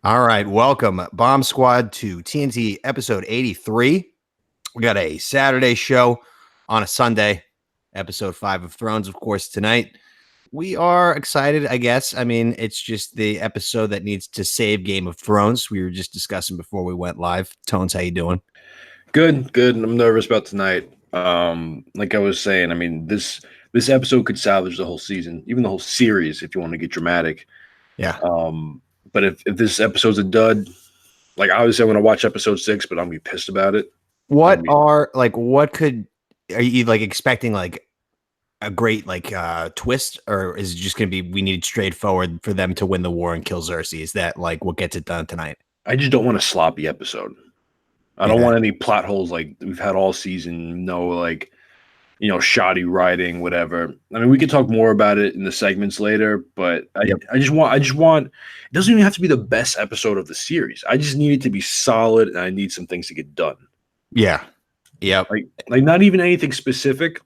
All right, welcome Bomb Squad to TNT episode 83. We got a Saturday show on a Sunday, episode 5 of Thrones, of course, tonight. We are excited, I guess. I mean, it's just the episode that needs to save Game of Thrones. We were just discussing before we went live. Tones, how you doing? Good, good. I'm nervous about tonight. Like I was saying, I mean this episode could salvage the whole season, even the whole series, if you want to get dramatic. Yeah. But if this episode's a dud, like obviously I'm gonna watch episode 6, but I'm gonna be pissed about it. What I mean, are like are you like expecting like a great twist, or is it just gonna be we need straightforward for them to win the war and kill Cersei? Is that like what gets it done tonight? I just don't want a sloppy episode. I don't Yeah. want any plot holes like we've had all season. No, like shoddy writing, whatever. I mean, we could talk more about it in the segments later, but Yep. I just want. It doesn't even have to be the best episode of the series. I just need it to be solid, and I need some things to get done. Yeah. Yep. Like not even anything specific.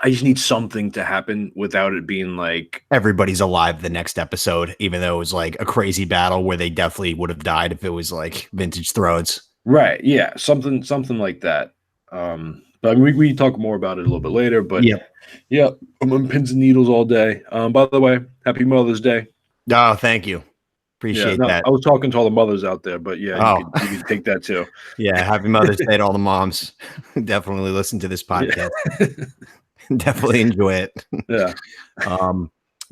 I just need something to happen without it being like Everybody's alive the next episode, even though it was like a crazy battle where they definitely would have died if it was like Vintage Thrones. right. Yeah, something like that. But I mean, we talk more about it a little bit later. But Yep. yeah, I'm on pins and needles all day. By the way, happy Mother's Day. Oh, thank you. Yeah, Appreciate no, that. I was talking to all the mothers out there, but yeah, Oh. you could take that too. Yeah. Happy Mother's Day to all the moms. Definitely listen to this podcast. Definitely enjoy it. Yeah.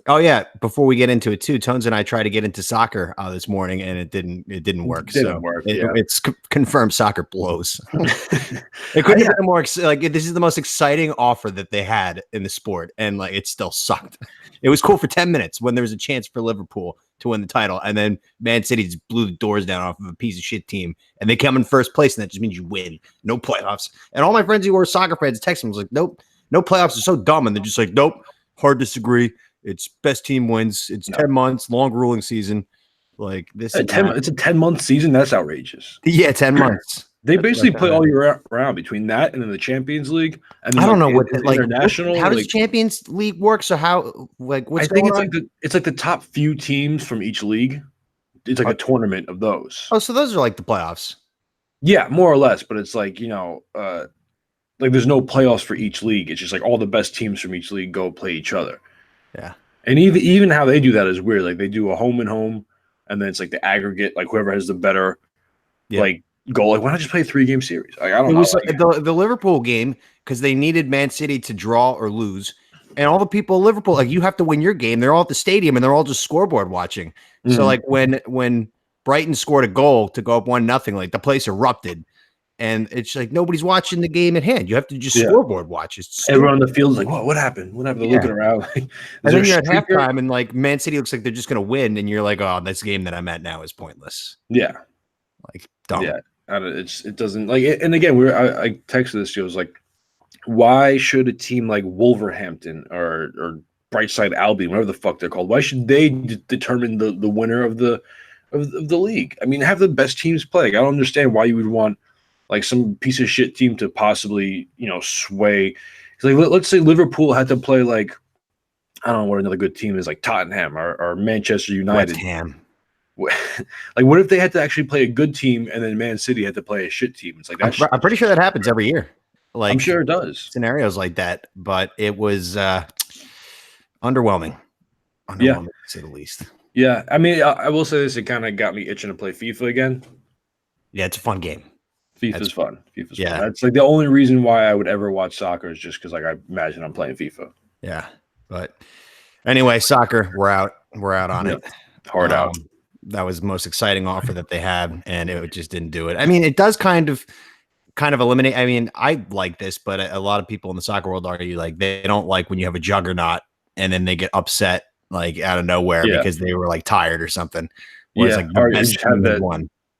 Oh yeah. Before we get into it too, Tones and I tried to get into soccer this morning, and it didn't work. Didn't work, yeah. It's confirmed soccer blows. It couldn't have been more like this is the most exciting offer that they had in the sport, and like it still sucked. It was cool for 10 minutes when there was a chance for Liverpool to win the title, and then Man City just blew the doors down off of a piece of shit team, and they come in first place, and that just means you win, no playoffs. And all my friends who were soccer fans texted me was like, "Nope, no playoffs are so dumb," and they're just like, "Nope, hard disagree. It's best team wins. It's 10 months, long ruling season. Like this, it's a 10-month season. That's outrageous. Yeah, 10 months. They basically play all year round between that and then the Champions League. And then I don't know what like international. How does Champions League work? So how what's I think going it's like the top few teams from each league. It's like a tournament of those. Oh, so those are like the playoffs. Yeah, more or less. But it's like like there's no playoffs for each league. It's just like all the best teams from each league go play each other. Yeah. And even how they do that is weird. Like they do a home and home, and then it's like the aggregate, like whoever has the better like goal. Like why not just play a 3-game series? Like I don't know. Was the Liverpool game because they needed Man City to draw or lose. And all the people in Liverpool, like you have to win your game. They're all at the stadium and they're all just scoreboard watching. Mm-hmm. So like when Brighton scored a goal to go up 1-0, like the place erupted. And it's like nobody's watching the game at hand. You have to just scoreboard watch. Everyone on the field is like, "What happened? What happened?" They're looking around. Like, and then you're at halftime, and like Man City looks like they're just going to win, and you're like, "Oh, this game that I'm at now is pointless." Yeah, like dumb. Yeah, it doesn't like. And again, I texted this. It was like, why should a team like Wolverhampton or Brightside Albion, whatever the fuck they're called, why should they determine the winner of the league? I mean, have the best teams play. Like, I don't understand why you would want like some piece of shit team to possibly, sway. Like let's say Liverpool had to play like, I don't know what another good team is, like Tottenham or Manchester United. West Ham. Like what if they had to actually play a good team and then Man City had to play a shit team? It's like I'm pretty sure that happens every year. Like I'm sure it does. Scenarios like that, but it was underwhelming. To say the least. Yeah, I mean, I will say this: it kind of got me itching to play FIFA again. Yeah, it's a fun game. FIFA's fun. Fun. That's like the only reason why I would ever watch soccer is just because like I imagine I'm playing FIFA. Yeah, but anyway, soccer, we're out on it. Hard out. That was the most exciting offer that they had, and it just didn't do it. I mean, it does kind of eliminate. I mean, I like this, but a lot of people in the soccer world argue like they don't like when you have a juggernaut and then they get upset like out of nowhere because they were like tired or something. Whereas, like the best team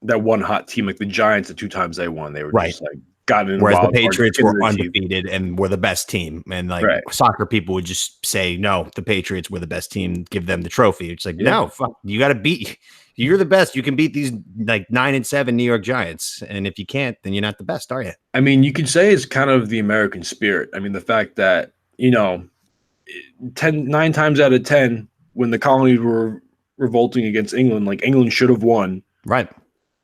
that one hot team, like the Giants, the 2 times they won, they were just like got in. Whereas the Patriots were undefeated and were the best team, and like soccer people would just say, "No, the Patriots were the best team. Give them the trophy." It's like, no, fuck, you got to beat. You're the best. You can beat these like 9-7 New York Giants, and if you can't, then you're not the best, are you? I mean, you could say it's kind of the American spirit. I mean, the fact that 9 times out of 10, when the colonies were revolting against England. Like England should have won, Right.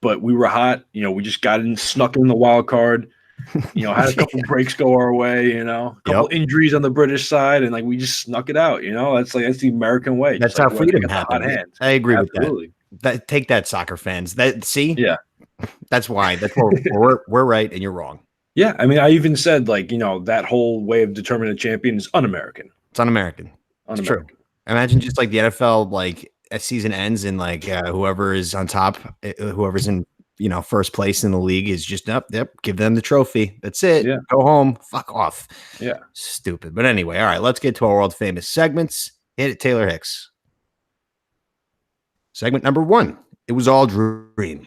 but we were hot. We just got in, snuck in the wild card. Had a couple breaks go our way. A couple injuries on the British side, and like we just snuck it out. That's the American way. That's just how freedom happens. I agree Absolutely. with that. Take that, soccer fans. Yeah. That's why. That's where we're right and you're wrong. Yeah, I mean, I even said that whole way of determining a champion is un-American. It's un-American. It's true. Imagine just like the NFL, like a season ends and like whoever is on top, whoever's in first place in the league is just give them the trophy. That's it. Yeah. Go home. Fuck off. Yeah. Stupid. But anyway, all right, let's get to our world famous segments. Hit it, Taylor Hicks. Segment number 1. It was all dream.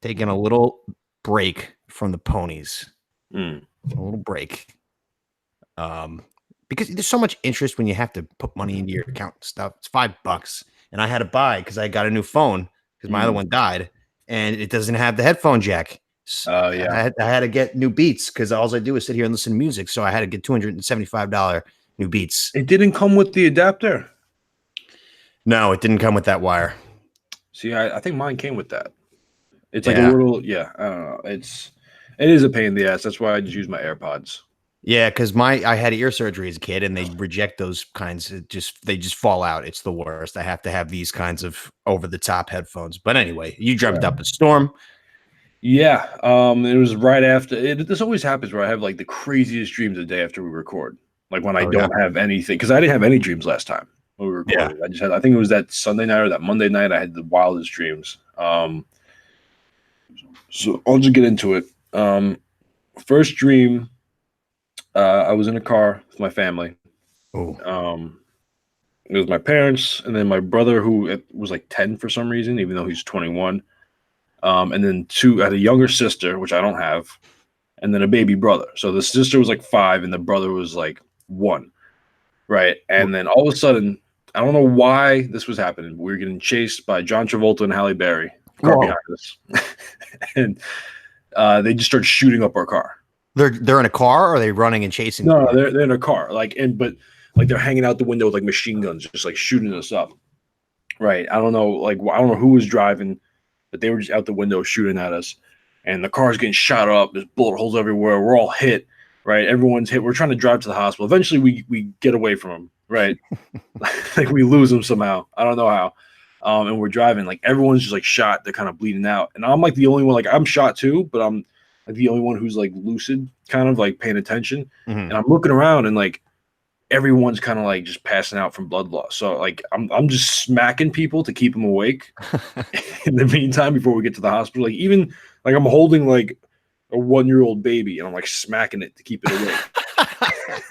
Taking a little break from the ponies. A little break. Because there's so much interest when you have to put money into your account and stuff. It's $5. And I had to buy because I got a new phone because my other one died. And it doesn't have the headphone jack. Oh, yeah. I had to get new Beats because all I do is sit here and listen to music. So I had to get $275 new Beats. It didn't come with the adapter. No, it didn't come with that wire. See, I think mine came with that. It's like a little, I don't know. It is a pain in the ass. That's why I just use my AirPods. Yeah, because I had ear surgery as a kid, and they reject those kinds. They just fall out. It's the worst. I have to have these kinds of over the top headphones. But anyway, you dreamt up a storm. Yeah, it was right after. This always happens where I have like the craziest dreams the day after we record. Like when I don't have anything, because I didn't have any dreams last time when we recorded. Yeah. I think it was that Sunday night or that Monday night. I had the wildest dreams. So I'll just get into it. First dream. I was in a car with my family. Oh. It was my parents, and then my brother, who was like 10 for some reason, even though he's 21. And then I had a younger sister, which I don't have, and then a baby brother. So the sister was like 5, and the brother was like 1, right? And then all of a sudden, I don't know why this was happening, but we were getting chased by John Travolta and Halle Berry, car behind us, and they just started shooting up our car. They're in a car, or are they running and chasing? No, they're in a car. But they're hanging out the window with like machine guns, just like shooting us up. Right. I don't know who was driving, but they were just out the window shooting at us. And the car's getting shot up. There's bullet holes everywhere. We're all hit. Right. Everyone's hit. We're trying to drive to the hospital. Eventually we get away from them. Right. Like we lose them somehow. I don't know how. And we're driving. Like everyone's just like shot. They're kind of bleeding out. And I'm like the only one. Like I'm shot too, but I'm like the only one who's like lucid, kind of like paying attention. Mm-hmm. And I'm looking around and like everyone's kind of like just passing out from blood loss. So like I'm just smacking people to keep them awake in the meantime before we get to the hospital. Like even like I'm holding like a 1-year-old baby and I'm like smacking it to keep it awake.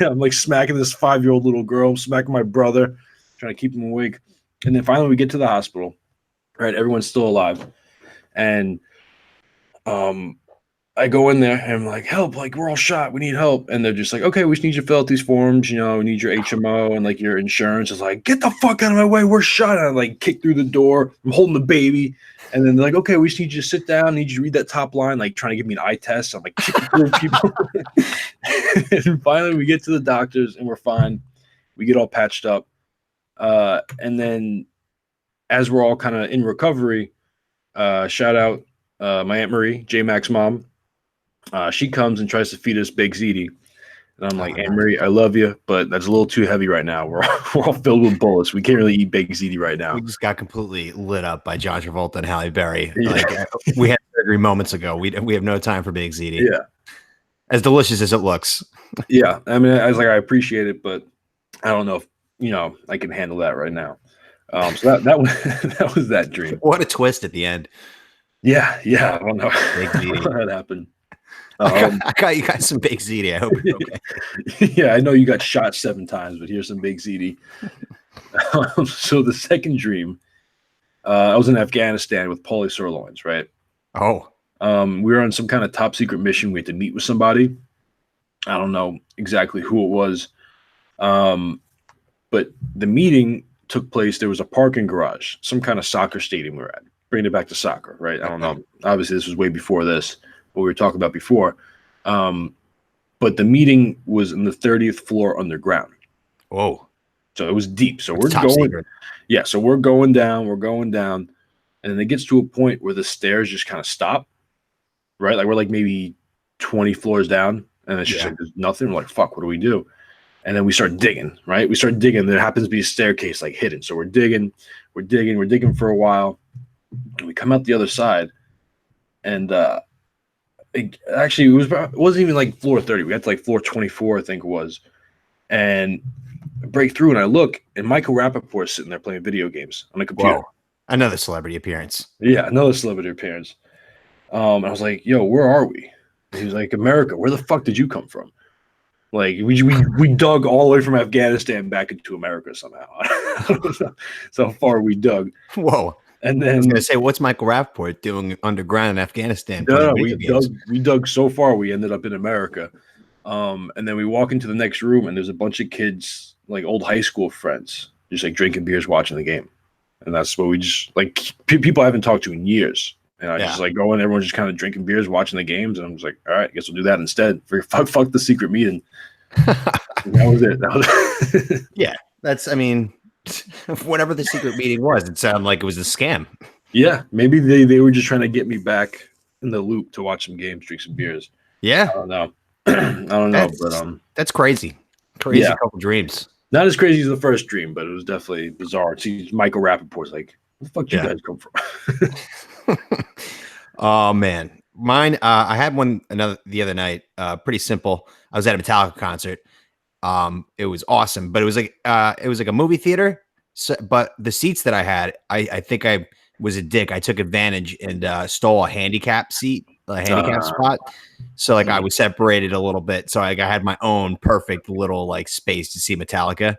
I'm like smacking this 5-year-old little girl. I'm smacking my brother, trying to keep him awake. And then finally we get to the hospital. Right, everyone's still alive, and I go in there and I'm like, help, like we're all shot. We need help. And they're just like, okay, we just need you to fill out these forms. We need your HMO and like your insurance. Is like, get the fuck out of my way. We're shot. And I like kick through the door. I'm holding the baby. And then they're like, okay, we just need you to sit down. I need you to read that top line, like trying to give me an eye test. I'm like kicking through people. And finally we get to the doctors and we're fine. We get all patched up. And then as we're all kind of in recovery, shout out my Aunt Marie, J-Mac's mom. She comes and tries to feed us baked ziti. And I'm like, Aunt Marie, I love you, but that's a little too heavy right now. We're all filled with bullets. We can't really eat baked ziti right now. We just got completely lit up by John Travolta and Halle Berry. Yeah. Like, we had surgery moments ago. We have no time for baked ziti. Yeah. As delicious as it looks. Yeah. I mean, I was like, I appreciate it, but I don't know if, I can handle that right now. So that was that dream. What a twist at the end. Yeah. I don't know how that happened. I got you guys some baked ziti. I hope you're okay. Yeah, I know you got shot 7 times, but here's some baked ziti. So the second dream, I was in Afghanistan with Paulie Sirloins, right? Oh. We were on some kind of top secret mission. We had to meet with somebody. I don't know exactly who it was. But the meeting took place. There was a parking garage, some kind of soccer stadium we were at. Bringing it back to soccer, right? I don't know. Obviously, this was way before this. What we were talking about before. But the meeting was in the 30th floor underground. Whoa. So it was deep. So It's we're top going, secret. yeah. So we're going down, and then it gets to a point where the stairs just kind of stop, right? Like we're like maybe 20 floors down, and it's just Yeah. like there's nothing. We're like, fuck, what do we do? And then we start digging, right? We start digging. There happens to be a staircase like hidden. So we're digging for a while. And we come out the other side, and it wasn't even like floor 30. We got to like floor 24, I think it was. And I break through, and I look, and Michael Rappaport's sitting there playing video games on a computer. Whoa. Another celebrity appearance. Yeah, another celebrity appearance. I was like, "Yo, where are we?" And he was like, "America. Where the fuck did you come from?" Like we dug all the way from Afghanistan back into America somehow. So far we dug, Whoa. and I then was gonna say, what's Michael Rappaport doing underground in Afghanistan? no, playing video games? we dug so far we ended up in America. And then we walk into the next room, and there's a bunch of kids, like old high school friends, just like drinking beers, watching the game, and that's what we just like people I haven't talked to in years. And I just like go in, everyone's just kind of drinking beers, watching the games, and I was like, all right, I guess we'll do that instead. Fuck the secret meeting. That was it. Yeah, that's. I mean, whatever the secret meeting was, it sounded like it was a scam. Yeah, maybe they were just trying to get me back in the loop to watch some games, drink some beers. Yeah, I don't know. I don't know, but that's crazy. Crazy Yeah. couple dreams. not as crazy as the first dream, but it was definitely bizarre. See Michael Rappaport's like, where the fuck did you guys come from? Oh man, mine. I had one the other night. Pretty simple. I was at a Metallica concert. It was awesome, but it was like a movie theater. So, but the seats that I had, I think I was a dick. I took advantage and stole a handicap seat, a handicap spot. So like I was separated a little bit. So like I had my own perfect little like space to see Metallica,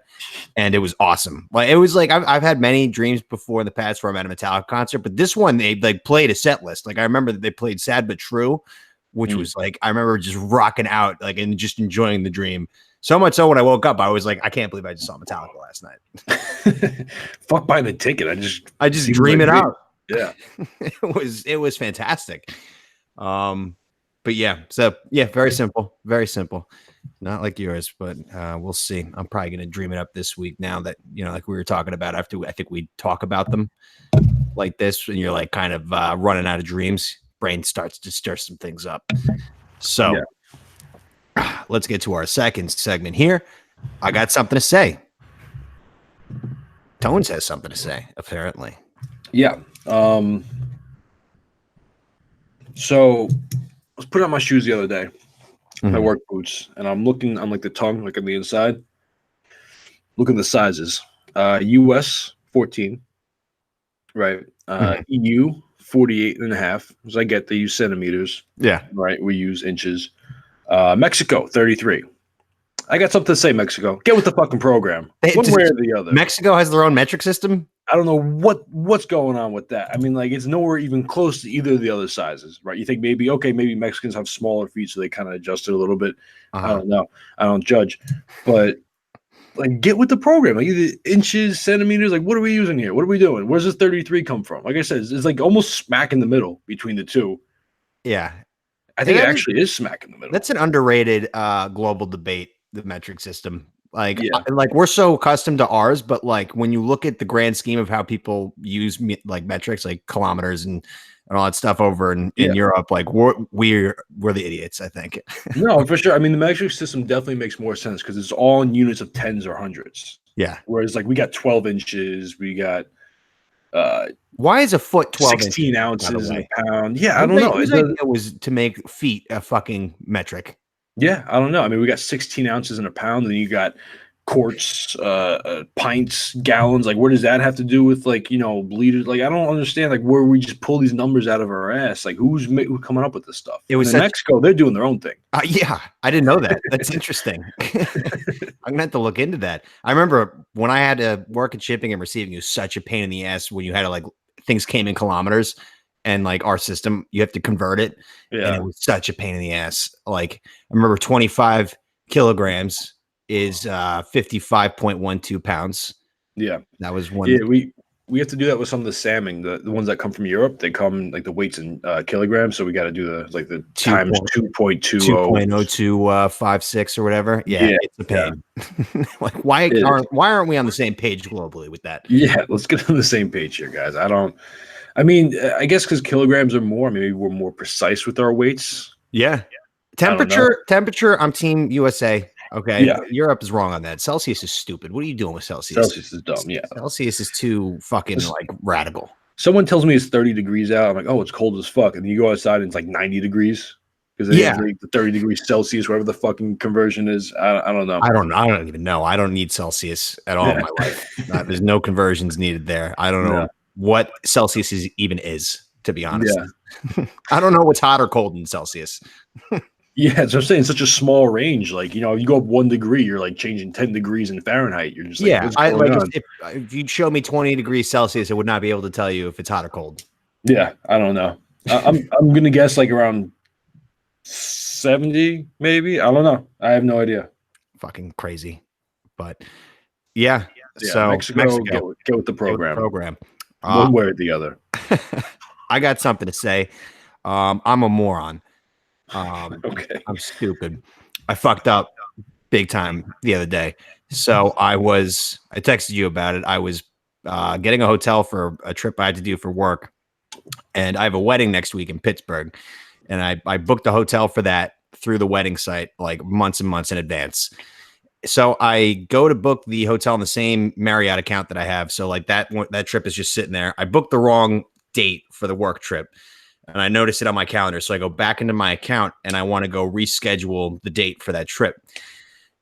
and it was awesome. Like it was like I've had many dreams before in the past where I'm at a Metallica concert, but this one they like played a set list. Like I remember that they played "Sad but True," which was like I remember just rocking out like and just enjoying the dream. So much so when I woke up, I was like, I can't believe I just saw Metallica last night. Fuck buying the ticket. I just dream it out. Yeah. it was fantastic. But yeah, so yeah, very simple, very simple. Not like yours, but we'll see. I'm probably gonna dream it up this week now that like we were talking about after I think we talk about them like this, and you're like kind of running out of dreams. Brain starts to stir some things up. So let's get to our second segment here. I got something to say. Tones has something to say, apparently. Yeah. So I was putting on my shoes the other day, my work boots, and I'm looking on like the tongue, like on the inside. Look at the sizes. US 14, right? EU 48.5. Because I get they use centimeters. Yeah. Right. We use inches. Mexico 33. I got something to say, Mexico. Get with the fucking program. One way or the other. Mexico has their own metric system. I don't know what's going on with that. I mean, like it's nowhere even close to either of the other sizes, right? You think maybe Mexicans have smaller feet, so they kind of adjust it a little bit. I don't know. I don't judge, but like get with the program. Like either inches, centimeters. Like what are we using here? What are we doing? Where's this 33 come from? Like I said, it's like almost smack in the middle between the two. Yeah, I think it actually is smack in the middle. That's an underrated global debate. The metric system. Like we're so accustomed to ours, but like when you look at the grand scheme of how people use like metrics, like kilometers and all that stuff over in Europe, like we're the idiots, I think. No, for sure. I mean, the metric system definitely makes more sense because it's all in units of tens or hundreds. Yeah. Whereas like we got 12 inches, we got why is a foot 12 16 ounces in a pound? Yeah, I don't know. It was to make feet a fucking metric. Yeah, I don't know. I mean, we got 16 ounces in a pound, and you got quarts, pints, gallons. Like, where does that have to do with like liters? Like, I don't understand. Like, where we just pull these numbers out of our ass. Like, who's coming up with this stuff? It was in Mexico. They're doing their own thing. Yeah, I didn't know that. That's interesting. I'm gonna have to look into that. I remember when I had to work in shipping and receiving, it was such a pain in the ass when you had to like things came in kilometers. And like our system, you have to convert it. Yeah. And it was such a pain in the ass. Like I remember 25 kilograms is 55.12 pounds. Yeah. That was one. Yeah, we we have to do that with some of the salmon, the ones that come from Europe. They come like the weights in kilograms, so we got to do the times 2.20 2.0256 or whatever. Yeah, it's a pain. Like why aren't we on the same page globally with that? Yeah, let's get on the same page here, guys. I mean, I guess because kilograms are more, maybe we're more precise with our weights. Yeah. Temperature, I'm Team USA. Okay. Yeah. Europe is wrong on that. Celsius is stupid. What are you doing with Celsius? Celsius is dumb. Yeah. Celsius is too fucking like radical. Someone tells me it's 30 degrees out. I'm like, oh, it's cold as fuck. And then you go outside and it's like 90 degrees. Because they have the 30 degrees Celsius, whatever the fucking conversion is. I don't know. I don't even know. I don't need Celsius at all in my life. There's no conversions needed there. I don't know what Celsius even is, to be honest. Yeah. I don't know what's hot or cold in Celsius. Yeah, so I'm saying such a small range. Like, you go up 1 degree, you're like changing 10 degrees in Fahrenheit. You're just like, if you'd show me 20 degrees Celsius, I would not be able to tell you if it's hot or cold. Yeah, I don't know. I'm gonna guess like around 70, maybe. I don't know. I have no idea. Fucking crazy, but yeah. So Mexico. Go with the program. One way or the other. I got something to say. I'm a moron. Okay. I'm stupid. I fucked up big time the other day. So I texted you about it. I was getting a hotel for a trip I had to do for work. And I have a wedding next week in Pittsburgh. And I booked the hotel for that through the wedding site like months and months in advance. So I go to book the hotel on the same Marriott account that I have. So like that trip is just sitting there. I booked the wrong date for the work trip. And I noticed it on my calendar. So I go back into my account and I want to go reschedule the date for that trip.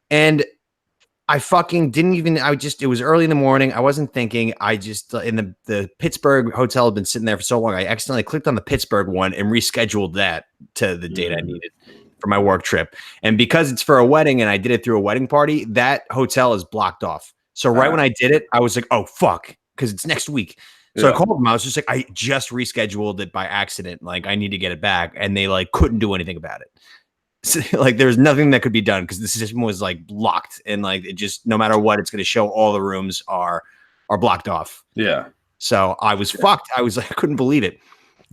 And I fucking didn't even, it was early in the morning. I wasn't thinking. I just, in the Pittsburgh hotel had been sitting there for so long. I accidentally clicked on the Pittsburgh one and rescheduled that to the date I needed for my work trip. And because it's for a wedding and I did it through a wedding party, that hotel is blocked off. So right when I did it, I was like, oh, fuck, because it's next week. So I called them. I was just like, I just rescheduled it by accident. Like, I need to get it back. And they like couldn't do anything about it. So, like, there's nothing that could be done because the system was like blocked. And like, it just, no matter what, it's going to show all the rooms are blocked off. Yeah. So I was fucked. I was like, I couldn't believe it.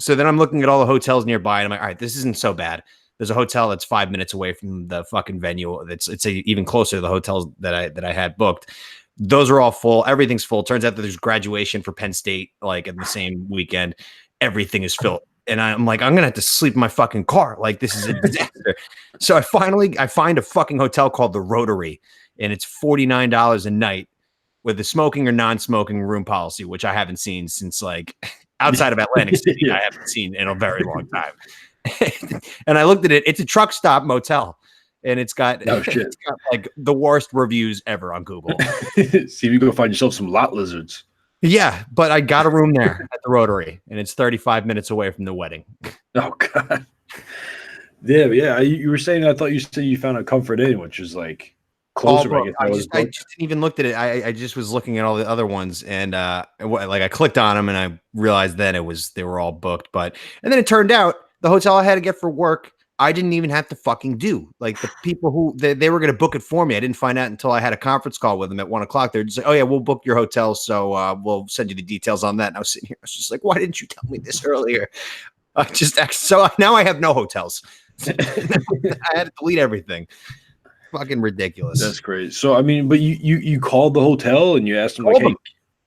So then I'm looking at all the hotels nearby and I'm like, all right, this isn't so bad. There's a hotel that's 5 minutes away from the fucking venue. It's even closer to the hotels that I had booked. Those are all full. Everything's full. Turns out that there's graduation for Penn State, like in the same weekend. Everything is filled. And I'm like, I'm going to have to sleep in my fucking car. Like, this is a disaster. So I find a fucking hotel called the Rotary, and it's $49 a night with a smoking or non-smoking room policy, which I haven't seen since like outside of Atlantic City. I haven't seen in a very long time. And I looked at it. It's a truck stop motel. And it's got like the worst reviews ever on Google. See if you go find yourself some lot lizards. Yeah, but I got a room there at the Rotary, and it's 35 minutes away from the wedding. Oh God. Yeah. You were saying, I thought you said you found a Comfort Inn, which is like closer. I just didn't even look at it. I just was looking at all the other ones, and like I clicked on them, and I realized then they were all booked. And then it turned out the hotel I had to get for work, I didn't even have to fucking do. Like the people who they were going to book it for me. I didn't find out until I had a conference call with them at 1 o'clock. They're just like, oh yeah, we'll book your hotel. So we'll send you the details on that. And I was sitting here. I was just like, why didn't you tell me this earlier? So now I have no hotels. I had to delete everything. Fucking ridiculous. That's great. So, I mean, but you called the hotel and you asked them like, hey,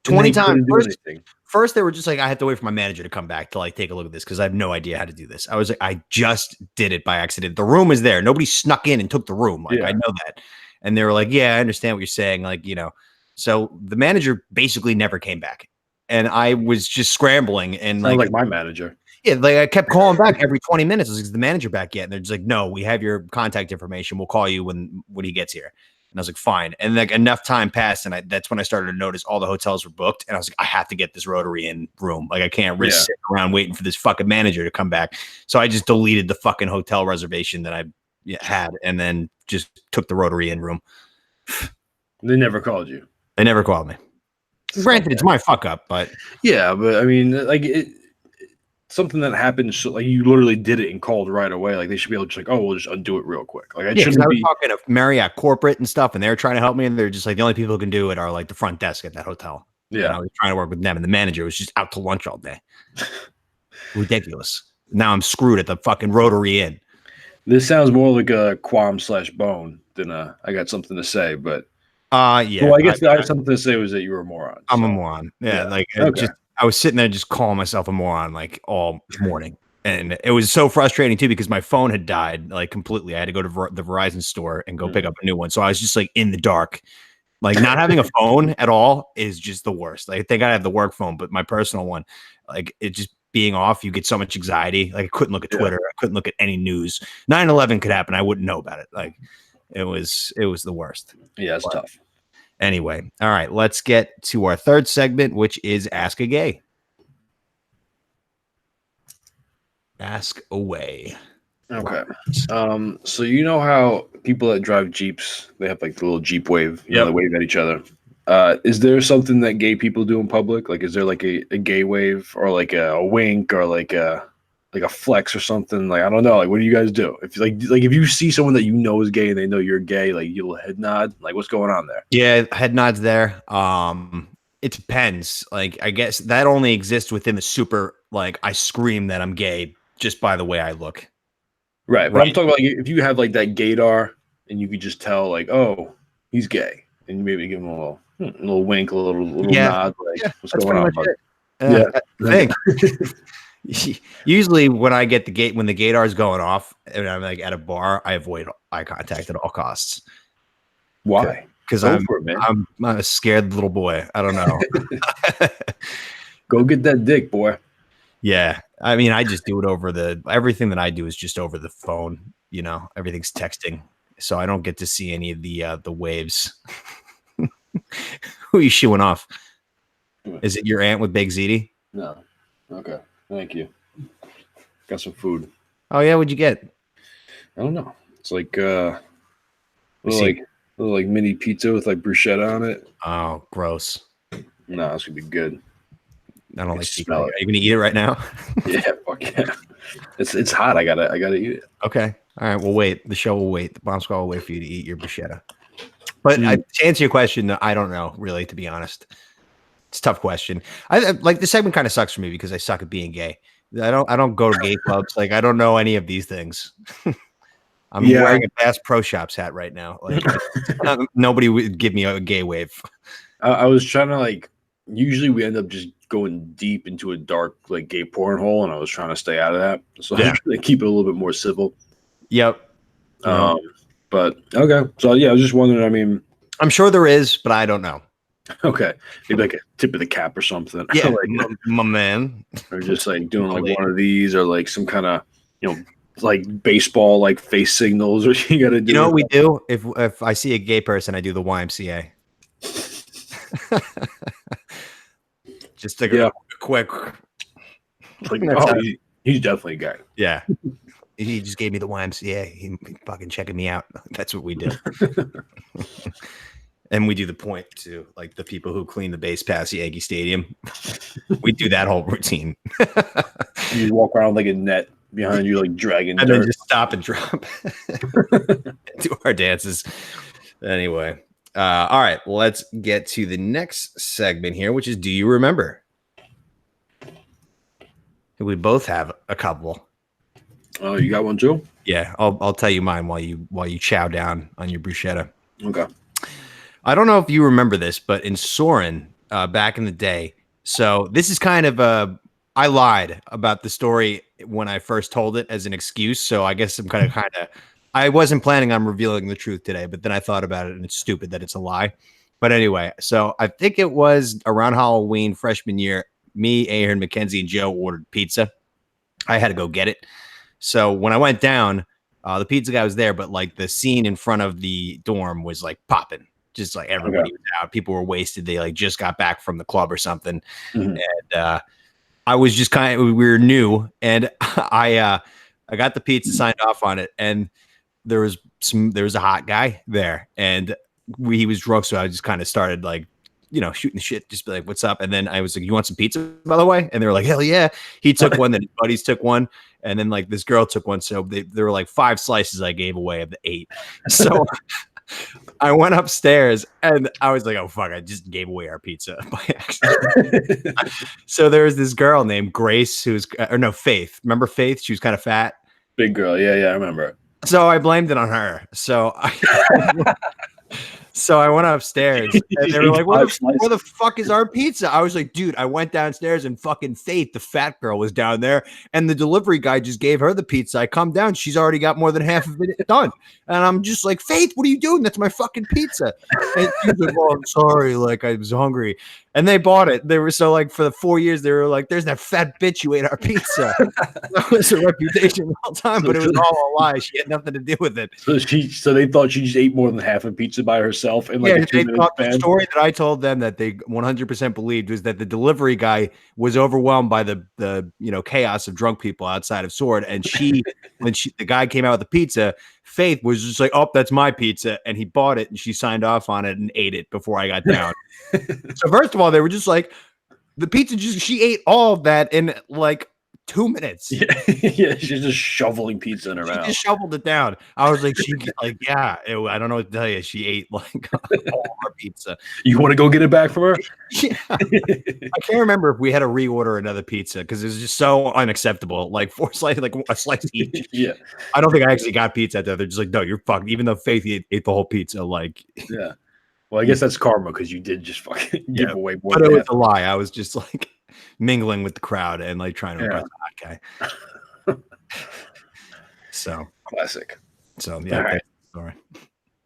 20 times. First, they were just like, I had to wait for my manager to come back to like take a look at this because I have no idea how to do this. I was like, I just did it by accident. The room is there. Nobody snuck in and took the room. Like, I know that. And they were like, yeah, I understand what you're saying. Like, so the manager basically never came back. And I was just scrambling and like my manager. Yeah, like I kept calling back every 20 minutes. I was like, is the manager back yet? And they're just like, no, we have your contact information. We'll call you when he gets here. And I was like, fine. And like enough time passed. And that's when I started to notice all the hotels were booked. And I was like, I have to get this Rotary Inn room. Like I can't risk sitting around waiting for this fucking manager to come back. So I just deleted the fucking hotel reservation that I had and then just took the Rotary Inn room. They never called you. They never called me. Granted, it's my fuck up, but. Yeah, but I mean, like something that happened, so like you literally did it and called right away. Like they should be able to just like, oh, we'll just undo it real quick. Like I was talking to Marriott corporate and stuff, and they're trying to help me, and they're just like the only people who can do it are like the front desk at that hotel. And Yeah. I was trying to work with them, and the manager was just out to lunch all day. Ridiculous. Now I'm screwed at the fucking Rotary Inn. This sounds more like a qualm/bone than a I got something to say, but Yeah. well, I guess I had something to say was that you were a moron. I'm a so. moron. Yeah, Yeah. like Okay. I was sitting there just calling myself a moron like all morning. And it was so frustrating too because my phone had died like completely. I had to go to the Verizon store and go pick up a new one. So I was just like in the dark. Like not having a phone at all is just the worst. Like I think I have the work phone, but my personal one, like it just being off, you get so much anxiety. Like I couldn't look at Twitter. I couldn't look at any news. 9/11 could happen. I wouldn't know about it. Like it was the worst. Yeah, it's tough. Anyway, all right, let's get to our third segment, which is Ask a Gay. Ask away. Okay. So you know how people that drive Jeeps, they have like the little Jeep wave, you know, they wave at each other. Is there something that gay people do in public? Like, is there like a gay wave or like a wink or like a flex or something? Like, I don't know. Like, what do you guys do? If if you see someone that you know is gay and they know you're gay, like you'll head nod. Like, what's going on there? Yeah, head nods there. It depends. Like, I guess that only exists within the super. Like, I scream that I'm gay just by the way I look. Right, but I'm talking about like if you have like that gaydar and you could just tell like, oh, he's gay, and you maybe give him a little wink, a little nod, like what's going on, bud? I think. Usually when I get when the gaydar is going off and I'm like at a bar, I avoid eye contact at all costs. Why? Because I'm a scared little boy. I don't know. Go get that dick, boy. Yeah. I mean, I just do it everything that I do is just over the phone. You know, everything's texting. So I don't get to see any of the waves. Who are you shooing off? Is it your aunt with Big Ziti? No. Okay. Thank you. Got some food. Oh yeah, what'd you get? I don't know. It's like little mini pizza with like bruschetta on it. Oh, gross. No, it's gonna be good. I don't like smell it. Are you gonna eat it right now? Yeah, fuck yeah. It's hot. I gotta eat it. Okay. All right. We'll wait. The show will wait. The Bomb Squad will wait for you to eat your bruschetta. But to answer your question, I don't know, really, to be honest. It's a tough question. I like the segment kind of sucks for me because I suck at being gay. I don't go to gay clubs. Like I don't know any of these things. I'm wearing a Bass Pro Shops hat right now. Like nobody would give me a gay wave. I was trying to usually we end up just going deep into a dark gay porn hole, and I was trying to stay out of that. So I was trying to keep it a little bit more civil. Yep. But okay. So yeah, I was just wondering, I mean, I'm sure there is, but I don't know. Okay. Maybe like a tip of the cap or something. Yeah, my man. Or just doing one of these or some kind of, baseball face signals or you got to do. You know what we do? If I see a gay person, I do the YMCA. Just take a quick. He's definitely a guy. Yeah. He just gave me the YMCA. He fucking checking me out. That's what we do. And we do the point to the people who clean the base past Yankee Stadium. We do that whole routine. You walk around like a net behind you, dragging and dirt. Then just stop and drop. Do our dances. Anyway. All right. Well, let's get to the next segment here, which is Do You Remember? We both have a couple. Oh, you got one too? Yeah, I'll tell you mine while you chow down on your bruschetta. Okay. I don't know if you remember this, but in Soren, back in the day. So this is kind of I lied about the story when I first told it as an excuse. So I guess I'm kind of. I wasn't planning on revealing the truth today, but then I thought about it, and it's stupid that it's a lie. But anyway, so I think it was around Halloween freshman year. Me, Ahern, Mackenzie, and Joe ordered pizza. I had to go get it. So when I went down, the pizza guy was there, but the scene in front of the dorm was popping. Just everybody was out. People were wasted. They just got back from the club or something. Mm-hmm. And I was just we were new, and I got the pizza, signed off on it, and there was a hot guy there, and he was drunk, so I just kind of started shooting the shit, just be like, what's up? And then I was like, you want some pizza, by the way? And they were like, hell yeah. He took one, then his buddies took one, and then this girl took one. So there were 5 slices I gave away of the 8. So I went upstairs and I was like, oh fuck, I just gave away our pizza by accident. So there was this girl named Grace Faith. Remember Faith? She was kind of fat. Big girl. Yeah, I remember. So I blamed it on her. So I went upstairs and they were like, where the fuck is our pizza? I was like, dude, I went downstairs and fucking Faith, the fat girl, was down there. And the delivery guy just gave her the pizza. I come down. She's already got more than half of it done. And I'm just like, Faith, what are you doing? That's my fucking pizza. And she's like, oh, I'm sorry. Like, I was hungry. And they bought it. They were so like for the 4 years, they were like, there's that fat bitch who ate our pizza. That was her reputation the whole time, but it was all a lie. She had nothing to do with it. So they thought she just ate more than half a pizza by herself. And like they thought the story that I told them that they 100% believed was that the delivery guy was overwhelmed by the chaos of drunk people outside of Sword, and the guy came out with the pizza, Faith was just like, oh, that's my pizza, and he bought it, and she signed off on it and ate it before I got down. So first of all, they were just like, the pizza she ate all of that in like 2 minutes. Yeah, she's just shoveling pizza in her mouth. She just shoveled it down. I was like, I don't know what to tell you. She ate like all our pizza. You want to go get it back from her? Yeah. I can't remember if we had to reorder another pizza because it was just so unacceptable. Like 4 slices, like a slice each. Yeah. I don't think I actually got pizza there. They're just like, no, you're fucked. Even though Faith ate the whole pizza, like. Yeah. Well, I guess that's karma because you did just fucking give away more. But it was a lie. I was just like mingling with the crowd and like trying to impress that guy. So classic. So yeah. Right. Sorry.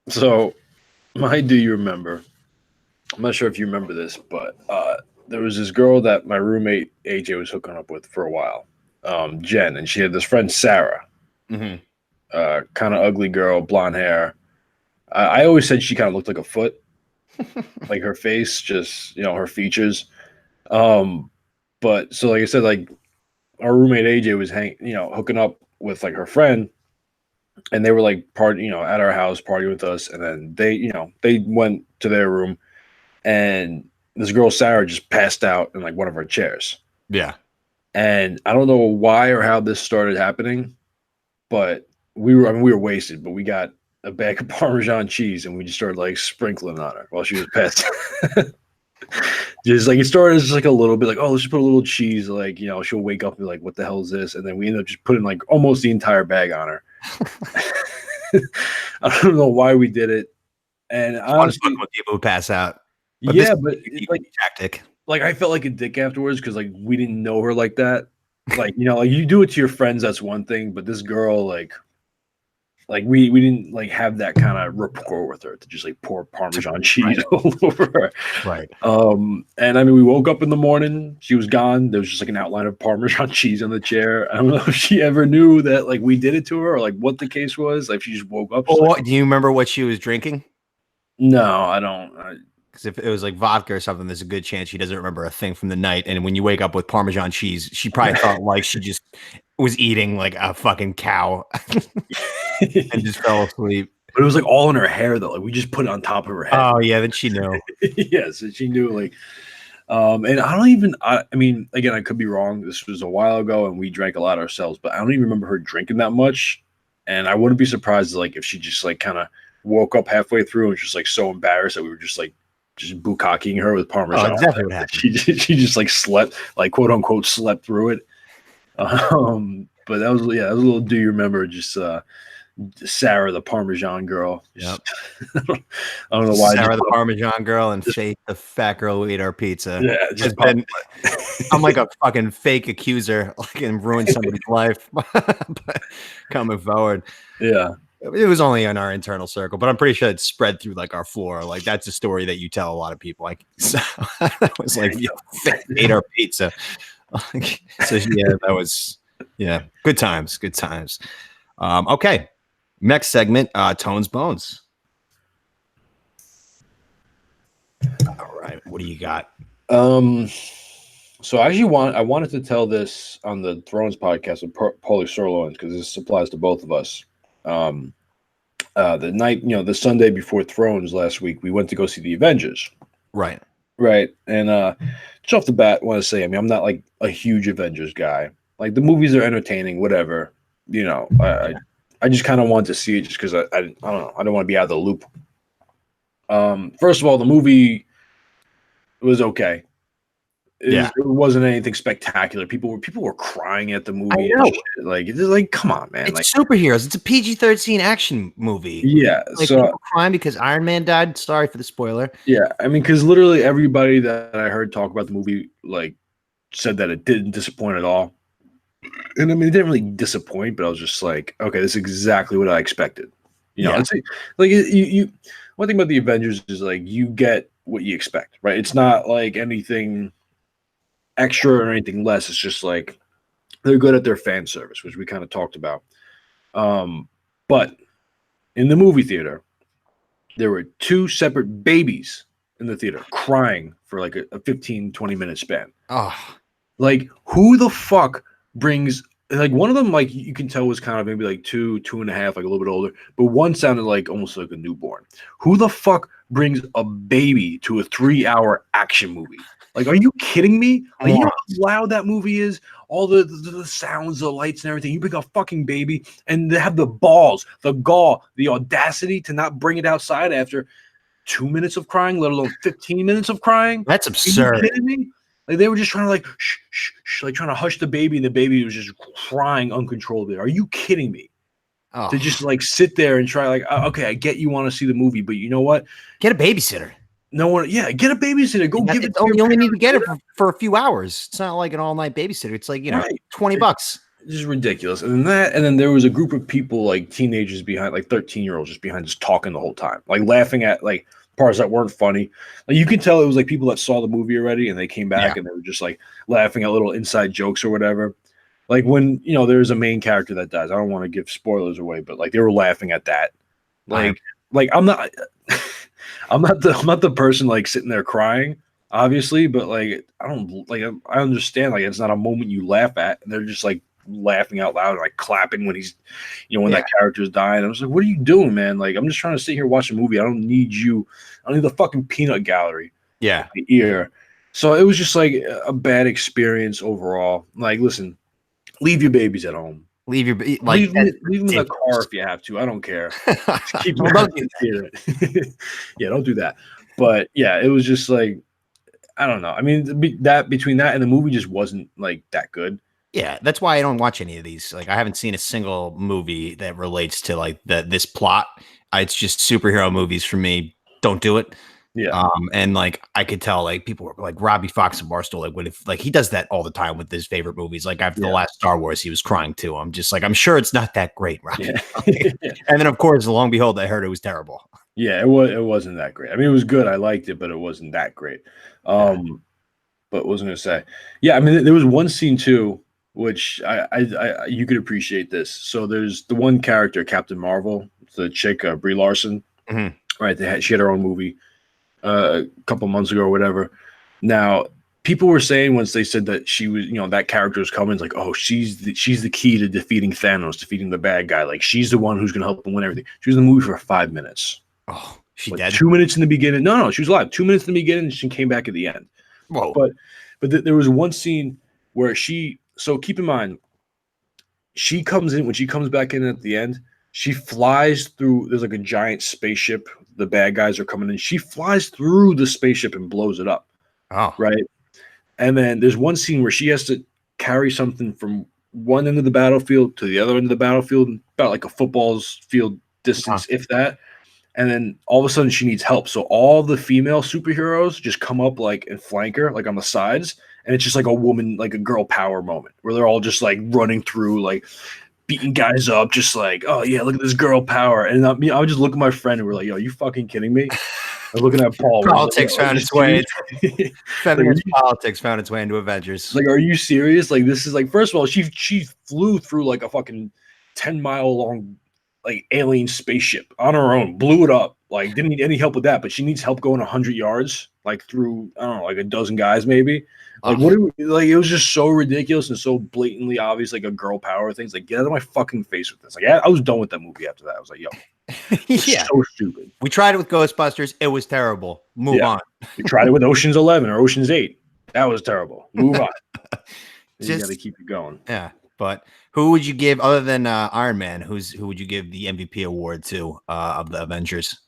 So my do you remember? I'm not sure if you remember this, but there was this girl that my roommate AJ was hooking up with for a while, Jen, and she had this friend Sarah, kind of ugly girl, blonde hair. I always said she kind of looked like a foot, like her face, just her features. But so like I said, like our roommate AJ was hooking up with like her friend, and they were like at our house partying with us, and then they went to their room, and this girl Sarah just passed out in like one of our chairs. Yeah. And I don't know why or how this started happening, but we were wasted, but we got a bag of Parmesan cheese and we just started like sprinkling on her while she was passed. Just like it started as just like a little bit like, oh, let's just put a little cheese, like she'll wake up and be like, what the hell is this? And then we ended up just putting like almost the entire bag on her. I don't know why we did it. And honestly, when people who pass out. But but like tactic. Like I felt like a dick afterwards because like we didn't know her like that. Like like you do it to your friends, that's one thing, but this girl like we didn't like have that kind of rapport with her to just like pour Parmesan cheese all over her. Right. And I mean, we woke up in the morning, she was gone. There was just like an outline of Parmesan cheese on the chair. I don't know if she ever knew that like we did it to her or like what the case was. Like she just woke up. Do you remember what she was drinking? No, I don't. Because if it was like vodka or something, there's a good chance she doesn't remember a thing from the night. And when you wake up with Parmesan cheese, she probably thought like she just was eating like a fucking cow and just fell asleep. But it was like all in her hair though. Like we just put it on top of her head. Oh yeah, then she knew. Yes, and she knew like. And I mean, again, I could be wrong. This was a while ago, and we drank a lot ourselves. But I don't even remember her drinking that much. And I wouldn't be surprised like if she just like kind of woke up halfway through and was just like so embarrassed that we were just bukkaking her with Parmesan. Oh, exactly what happened. She just like slept, like quote unquote slept through it. But that was a little do you remember just Sarah the Parmesan girl. Yep. I don't know why Sarah the Parmesan girl and Faith the fat girl who ate our pizza. Yeah, I'm like a fucking fake accuser, like and ruin somebody's life. But coming forward. Yeah. It was only in our internal circle, but I'm pretty sure it spread through like our floor. Like that's a story that you tell a lot of people. Like so that was like ate our pizza. So yeah, that was good times. Good times. Okay, next segment, Tones Bones. All right, what do you got? So I wanted to tell this on the Thrones podcast with Paulie Sirloin because this applies to both of us. The night, the Sunday before Thrones last week, we went to go see the Avengers. Right. And just off the bat, I want to say, I mean, I'm not like a huge Avengers guy. Like the movies are entertaining, whatever. I just kind of wanted to see it just because I don't know. I don't want to be out of the loop First of all, the movie was okay. Yeah. It wasn't anything spectacular. People were crying at the I movie and know. shit. Like it's just like, come on, man. Like, It's superheroes. It's a PG-13 action movie. yeah. Like So people crying because Iron Man died. Sorry for the spoiler. yeah, I mean, because literally everybody that I heard talk about the movie like said that it didn't disappoint at all. And I mean, it didn't really disappoint, but I was just like, okay, this is exactly what I expected. You know, Yeah. it's like you. One thing about the Avengers is like you get what you expect, right? It's not like anything extra or anything less. It's just like they're good at their fan service, which we kind of talked about. But in the movie theater, there were two separate babies in the theater crying for like a 15, 20-minute span. Oh, Like, who the fuck brings like one of them, like you can tell was kind of maybe like two and a half, like a little bit older, but one sounded like almost like a newborn. Who the fuck brings a baby to a 3-hour action movie? Like, are you kidding me? Like, you know how loud that movie is? All the sounds, the lights, and everything. You bring a fucking baby, and they have the balls, the gall, the audacity to not bring it outside after 2 minutes of crying, let alone 15 minutes of crying. that's Are you absurd. kidding me? Like they were just trying to like shh, shh, shh, like trying to hush the baby, and the baby was just crying uncontrollably. Are you kidding me? To Oh, just like sit there and try like okay, I get you want to see the movie, but you know what? get a babysitter. No one, yeah, get a babysitter. Go give it to your You only need to parents. get it for a few hours. It's not like an all-night babysitter. It's like, Right. $20. It's just ridiculous. And then there was a group of people like teenagers behind, like 13-year-olds just behind, just talking the whole time, like laughing at like parts that weren't funny. Like you could tell it was like people that saw the movie already and they came back Yeah. and they were just like laughing at little inside jokes or whatever. Like when there's a main character that dies. I don't want to give spoilers away, but like they were laughing at that. Like I'm not I'm not the person like sitting there crying, obviously, but like I don't like I understand like it's not a moment you laugh at, and they're just like laughing out loud, like clapping when he's when that character's dying. I was like, what are you doing, man? Like I'm just trying to sit here watch a movie. I don't need you. I don't need the fucking peanut gallery Yeah. in my ear. So it was just like a bad experience overall. Like, listen, leave your babies at home. Leave your Leave them in the car if you have to. I don't care. Just keep them out in the theater. Yeah, don't do that. But yeah, it was just like I don't know. I mean, that between that and the movie just wasn't like that good. Yeah, that's why I don't watch any of these. Like, I haven't seen a single movie that relates to like this plot. It's just superhero movies for me. Don't do it. Yeah. And like I could tell, like people were like Robbie Fox and Barstool, like what if like he does that all the time with his favorite movies. Like after the last Star Wars, he was crying too. I'm just like, I'm sure it's not that great, Robbie. Yeah. And then of course, long behold, I heard it was terrible. Yeah, it wasn't that great. I mean, it was good. I liked it, but it wasn't that great. But what was I gonna say? Yeah, I mean, there was one scene too, which I you could appreciate this. So there's the one character, Captain Marvel, the chick, Brie Larson. Mhm. Right? She had her own movie a couple months ago or whatever. Now, people were saying once they said that she was, that character was coming, it's like, oh, she's the key to defeating Thanos, defeating the bad guy. Like she's the one who's gonna help him win everything. She was in the movie for 5 minutes. Oh, she Like dead? 2 minutes in the beginning. No, she was alive. 2 minutes in the beginning, and she came back at the end. Whoa. But there was one scene where so keep in mind, when she comes back in at the end, she flies through, there's like a giant spaceship. The bad guys are coming in. She flies through the spaceship and blows it up. Oh. Right. And then there's one scene where she has to carry something from one end of the battlefield to the other end of the battlefield, about like a football's field distance, if that. And then all of a sudden she needs help. So all the female superheroes just come up like and flank her, like on the sides. And it's just like a woman, like a girl power moment where they're all just like running through, like beating guys up, just like, oh yeah, look at this girl power. And I would just look at my friend and we're like, yo, are you fucking kidding me? I'm looking at Paul. Politics found its way. Feminist Like, politics found its way into Avengers. Like, are you serious? Like, this is like, first of all, she flew through like a fucking 10-mile long like alien spaceship on her own, blew it up. Like, didn't need any help with that, but she needs help going 100 yards, like through I don't know, like a dozen guys maybe. Like like it was just so ridiculous and so blatantly obvious, like a girl power things. Like, get out of my fucking face with this. Like, I was done with that movie after that. I was like, yo, yeah, so stupid. We tried it with Ghostbusters. It was terrible. Move on. We tried it with Ocean's 11 or Ocean's 8. That was terrible. Move on. You got to keep it going. Yeah, but who would you give other than Iron Man? Who would you give the MVP award to of the Avengers?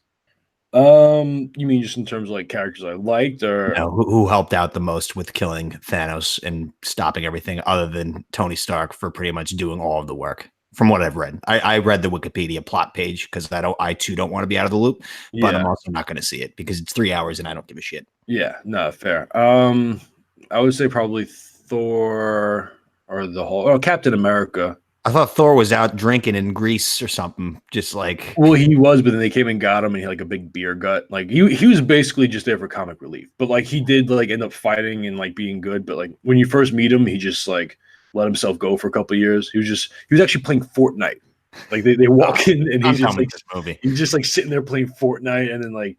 You mean just in terms of like characters I liked, or Who helped out the most with killing Thanos and stopping everything, other than Tony Stark for pretty much doing all of the work. From what I've read, I read the Wikipedia plot page because I too don't want to be out of the loop, but I'm also not going to see it because it's 3 hours and I don't give a shit. Yeah, no, fair. I would say probably Thor or Captain America. I thought Thor was out drinking in Greece or something, just like. Well, he was, but then they came and got him, and he had like a big beer gut. Like he was basically just there for comic relief. But like he did like end up fighting and like being good. But like when you first meet him, he just like let himself go for a couple of years. He was actually playing Fortnite. Like they walk in and he's just like sitting there playing Fortnite, and then like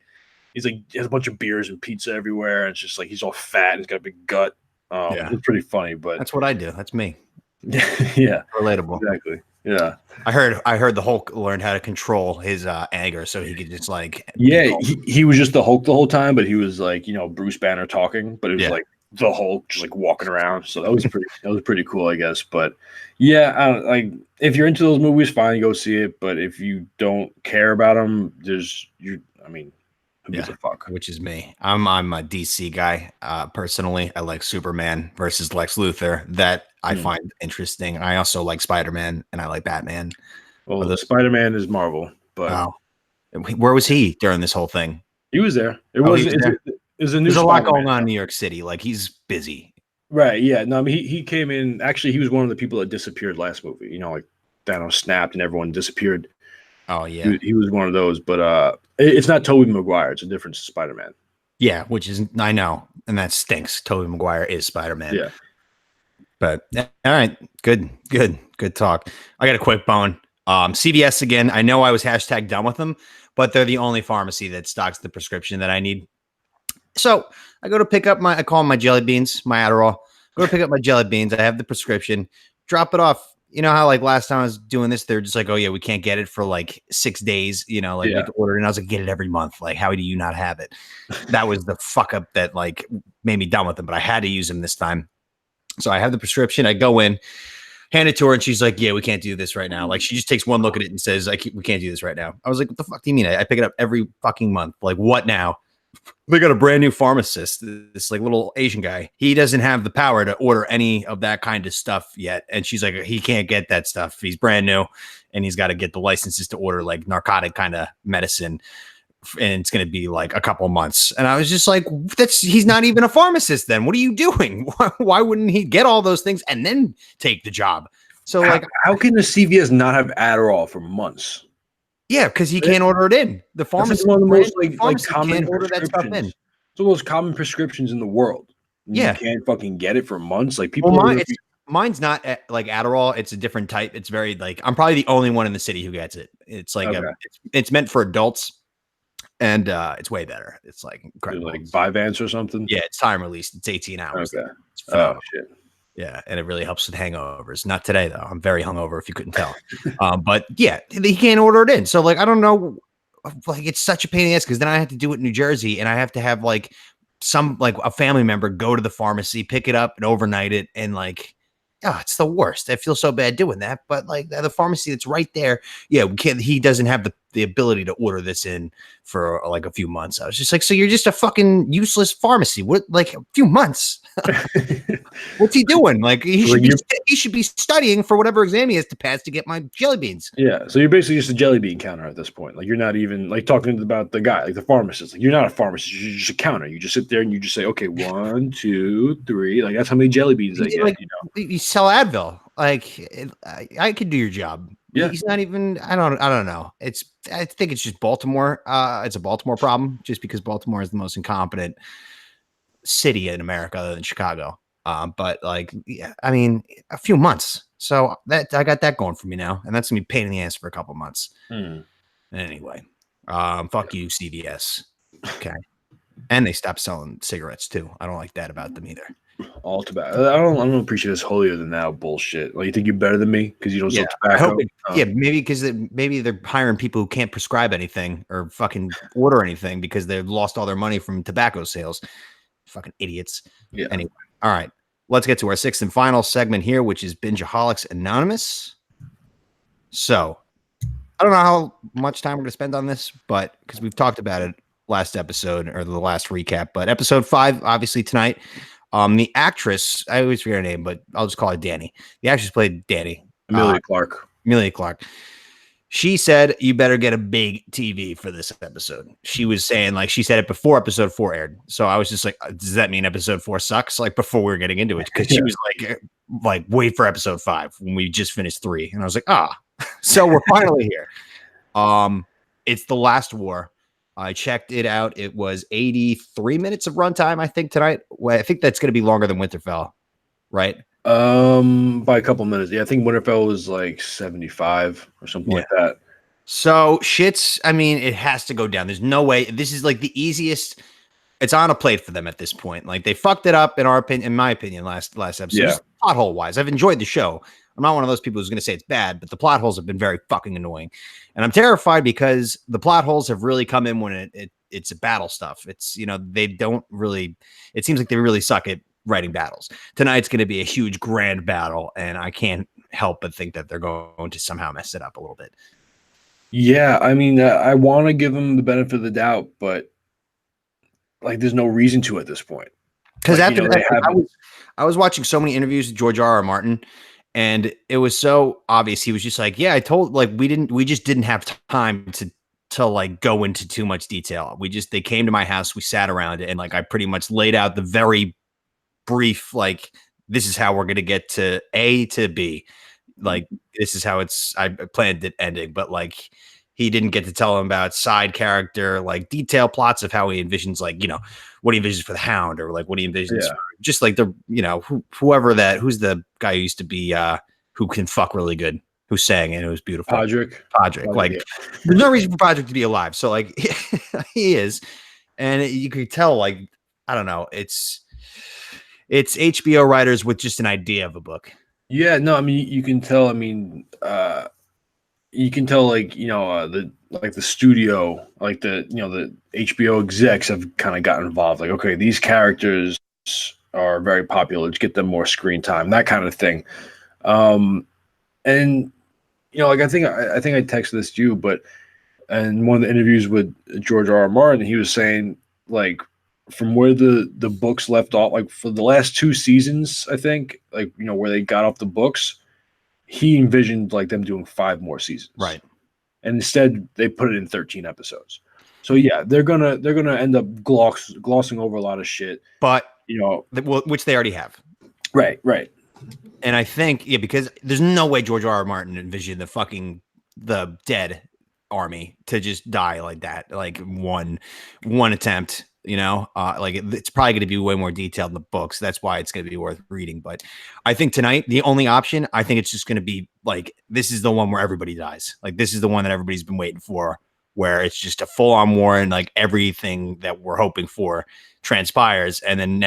he's like he has a bunch of beers and pizza everywhere, and it's just like he's all fat and he's got a big gut. It's pretty funny, but that's what I do. That's me. Yeah, relatable. Exactly. Yeah, I heard the Hulk learned how to control his anger, so he could just like. Yeah, he was just the Hulk the whole time, but he was like Bruce Banner talking, but it was like the Hulk just like walking around. So that was pretty cool, I guess. But yeah, like if you're into those movies, fine, go see it. But if you don't care about them, who gives a fuck? Which is me. I'm a DC guy. Personally, I like Superman versus Lex Luthor. That I find interesting. I also like Spider-Man and I like Batman. Well, the Spider-Man is Marvel, but where was he during this whole thing? He was there. It was a new. There's a lot going on in New York City. Like he's busy. Right. Yeah. No. I mean, he came in. Actually, he was one of the people that disappeared last movie. Like Thanos snapped and everyone disappeared. Oh yeah, he was one of those, but it's not Tobey Maguire. It's a different Spider-Man. Yeah, which is I know, and that stinks. Tobey Maguire is Spider-Man. Yeah, but all right, good talk. I got a quick bone. CVS again. I know I was hashtag done with them, but they're the only pharmacy that stocks the prescription that I need. So I go to pick up I call them my jelly beans, my Adderall. Go to pick up my jelly beans. I have the prescription. Drop it off. You know how like last time I was doing this, they're just like, oh yeah, we can't get it for like 6 days. We have to order it. And I was like, get it every month. Like, how do you not have it? That was the fuck up that like made me done with them, but I had to use them this time. So I have the prescription. I go in, hand it to her, and she's like, yeah, we can't do this right now. Like she just takes one look at it and says, we can't do this right now. I was like, what the fuck do you mean? I pick it up every fucking month. Like what now? They got a brand new pharmacist, this like little Asian guy. He doesn't have the power to order any of that kind of stuff yet. And she's like, he can't get that stuff. He's brand new and he's got to get the licenses to order like narcotic kind of medicine. And it's going to be like a couple months. And I was just like, he's not even a pharmacist then. What are you doing? Why wouldn't he get all those things and then take the job? So how can the CVS not have Adderall for months? Yeah, because he can't order it in. The pharmacy, one of the most like common can't order that stuff in. It's one of those common prescriptions in the world. You can't fucking get it for months. Like people, mine's not like Adderall. It's a different type. It's very like I'm probably the only one in the city who gets it. It's like it's meant for adults, and it's way better. It's like incredible. Like Vyvanse or something. Yeah, it's time released. It's 18 hours. Okay. Oh shit. Yeah, and it really helps with hangovers. Not today, though. I'm very hungover, if you couldn't tell. But yeah, he can't order it in. So, like, I don't know. Like, it's such a pain in the ass because then I have to do it in New Jersey, and I have to have, like, a family member go to the pharmacy, pick it up, and overnight it. And, like, it's the worst. I feel so bad doing that. But, like, the pharmacy that's right there, he doesn't have the ability to order this in for, like, a few months. I was just like, so you're just a fucking useless pharmacy. What, like, a few months? What's he doing? Like he should be studying for whatever exam he has to pass to get my jelly beans. Yeah, so you're basically just a jelly bean counter at this point. Like you're not even like talking about the guy, like the pharmacist. Like you're not a pharmacist. You're just a counter. You just sit there and you just say, okay, 1, 2, 3. Like that's how many jelly beans I get. Like, you sell Advil. Like I could do your job. Yeah, he's not even. I don't know. I think it's just Baltimore. It's a Baltimore problem, just because Baltimore is the most incompetent city in America other than Chicago. But like, yeah, I mean, a few months. So that I got that going for me now, and that's gonna be a pain in the ass for a couple months. Anyway, fuck you, CVS. Okay, and they stopped selling cigarettes too. I don't like that about them either. All tobacco. I don't appreciate this holier than thou bullshit. Like you think you're better than me because you don't sell tobacco? Maybe because maybe they're hiring people who can't prescribe anything or fucking order anything because they've lost all their money from tobacco sales. Fucking idiots. Yeah. Anyway, all right. Let's get to our sixth and final segment here, which is Bingeaholics Anonymous. So, I don't know how much time we're going to spend on this, but because we've talked about it last episode or the last recap, but episode 5, obviously tonight. The actress, I always forget her name, but I'll just call her Danny. The actress played Danny. Emilia Clarke. Emilia Clarke. She said, you better get a big TV for this episode. She was saying, like, she said it before episode 4 aired. So I was just like, does that mean episode 4 sucks? Like, before we were getting into it. Because she was like, wait for episode 5 when we just finished 3. And I was like, so we're finally here. It's The Last War. I checked it out. It was 83 minutes of runtime, I think, tonight. Well, I think that's going to be longer than Winterfell, right? By a couple minutes. Yeah, I think Winterfell was like 75 or something like that. So I mean, it has to go down. There's no way. This is like the easiest. It's on a plate for them at this point. Like, they fucked it up in my opinion, last episode. Yeah. Plot hole wise, I've enjoyed the show. I'm not one of those people who's going to say it's bad, but the plot holes have been very fucking annoying. And I'm terrified because the plot holes have really come in when it's battle stuff. It's, they don't really, it seems like they really suck at writing battles. Tonight's going to be a huge grand battle, and I can't help but think that they're going to somehow mess it up a little bit. Yeah, I mean, I want to give them the benefit of the doubt, but like, there's no reason to at this point. Because after that, I was watching so many interviews with George R.R. Martin, and it was so obvious. He was just like, yeah, we just didn't have time to like go into too much detail. They came to my house, we sat around it, and like, I pretty much laid out the very brief, like, this is how we're going to get to A to B. Like, this is how I planned it ending, but like, he didn't get to tell him about side character, like detailed plots of how he envisions, like, what he envisions for the Hound, or like what he envisions for just like the, who's the guy who used to be, who can fuck really good, who sang and it was beautiful. Podrick. Like, there's no reason for Podrick to be alive. So like, he is. And you could tell, like, I don't know. It's HBO writers with just an idea of a book. Yeah, no, I mean, you can tell. I mean, you can tell, like, the studio, like the HBO execs have kind of gotten involved. Like, okay, these characters are very popular. Let's get them more screen time, that kind of thing. And like, I think I texted this to you, but in one of the interviews with George R.R. Martin, he was saying, like, from where the books left off, like for the last 2 seasons, I think, like, where they got off the books, he envisioned like them doing 5 more seasons. Right. And instead they put it in 13 episodes. So yeah, they're gonna end up glossing over a lot of shit. But which they already have. Right. And I think, because there's no way George R.R. Martin envisioned the dead army to just die like that, like one attempt. Like, it's probably going to be way more detailed in the books. That's why it's going to be worth reading. But I think tonight, the only option, I think it's just going to be like, this is the one where everybody dies. Like, this is the one that everybody's been waiting for, where it's just a full-on war and like everything that we're hoping for transpires. And then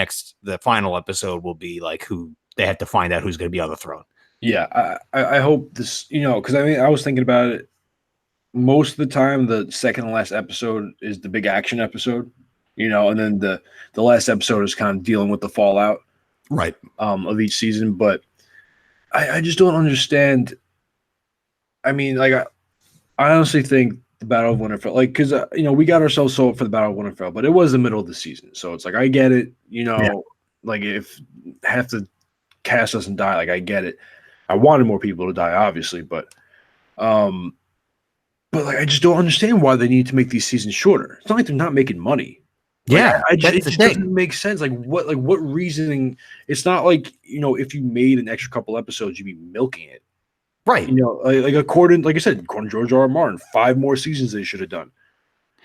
the final episode will be like who they have to find out who's going to be on the throne. Yeah, I hope this, because I mean, I was thinking about it. Most of the time, the second and last episode is the big action episode. And then the last episode is kind of dealing with the fallout, right, of each season. But I just don't understand. I mean, like, I honestly think the Battle of Winterfell, like, because we got ourselves sold for the Battle of Winterfell, but it was the middle of the season, so it's like, I get it. Like, if half the cast doesn't die, like, I get it. I wanted more people to die, obviously, but like, I just don't understand why they need to make these seasons shorter. It's not like they're not making money. Yeah, it just doesn't make sense. Like, what reasoning? It's not like, if you made an extra couple episodes, you'd be milking it, right? Like according to George R.R. Martin, 5 more seasons they should have done.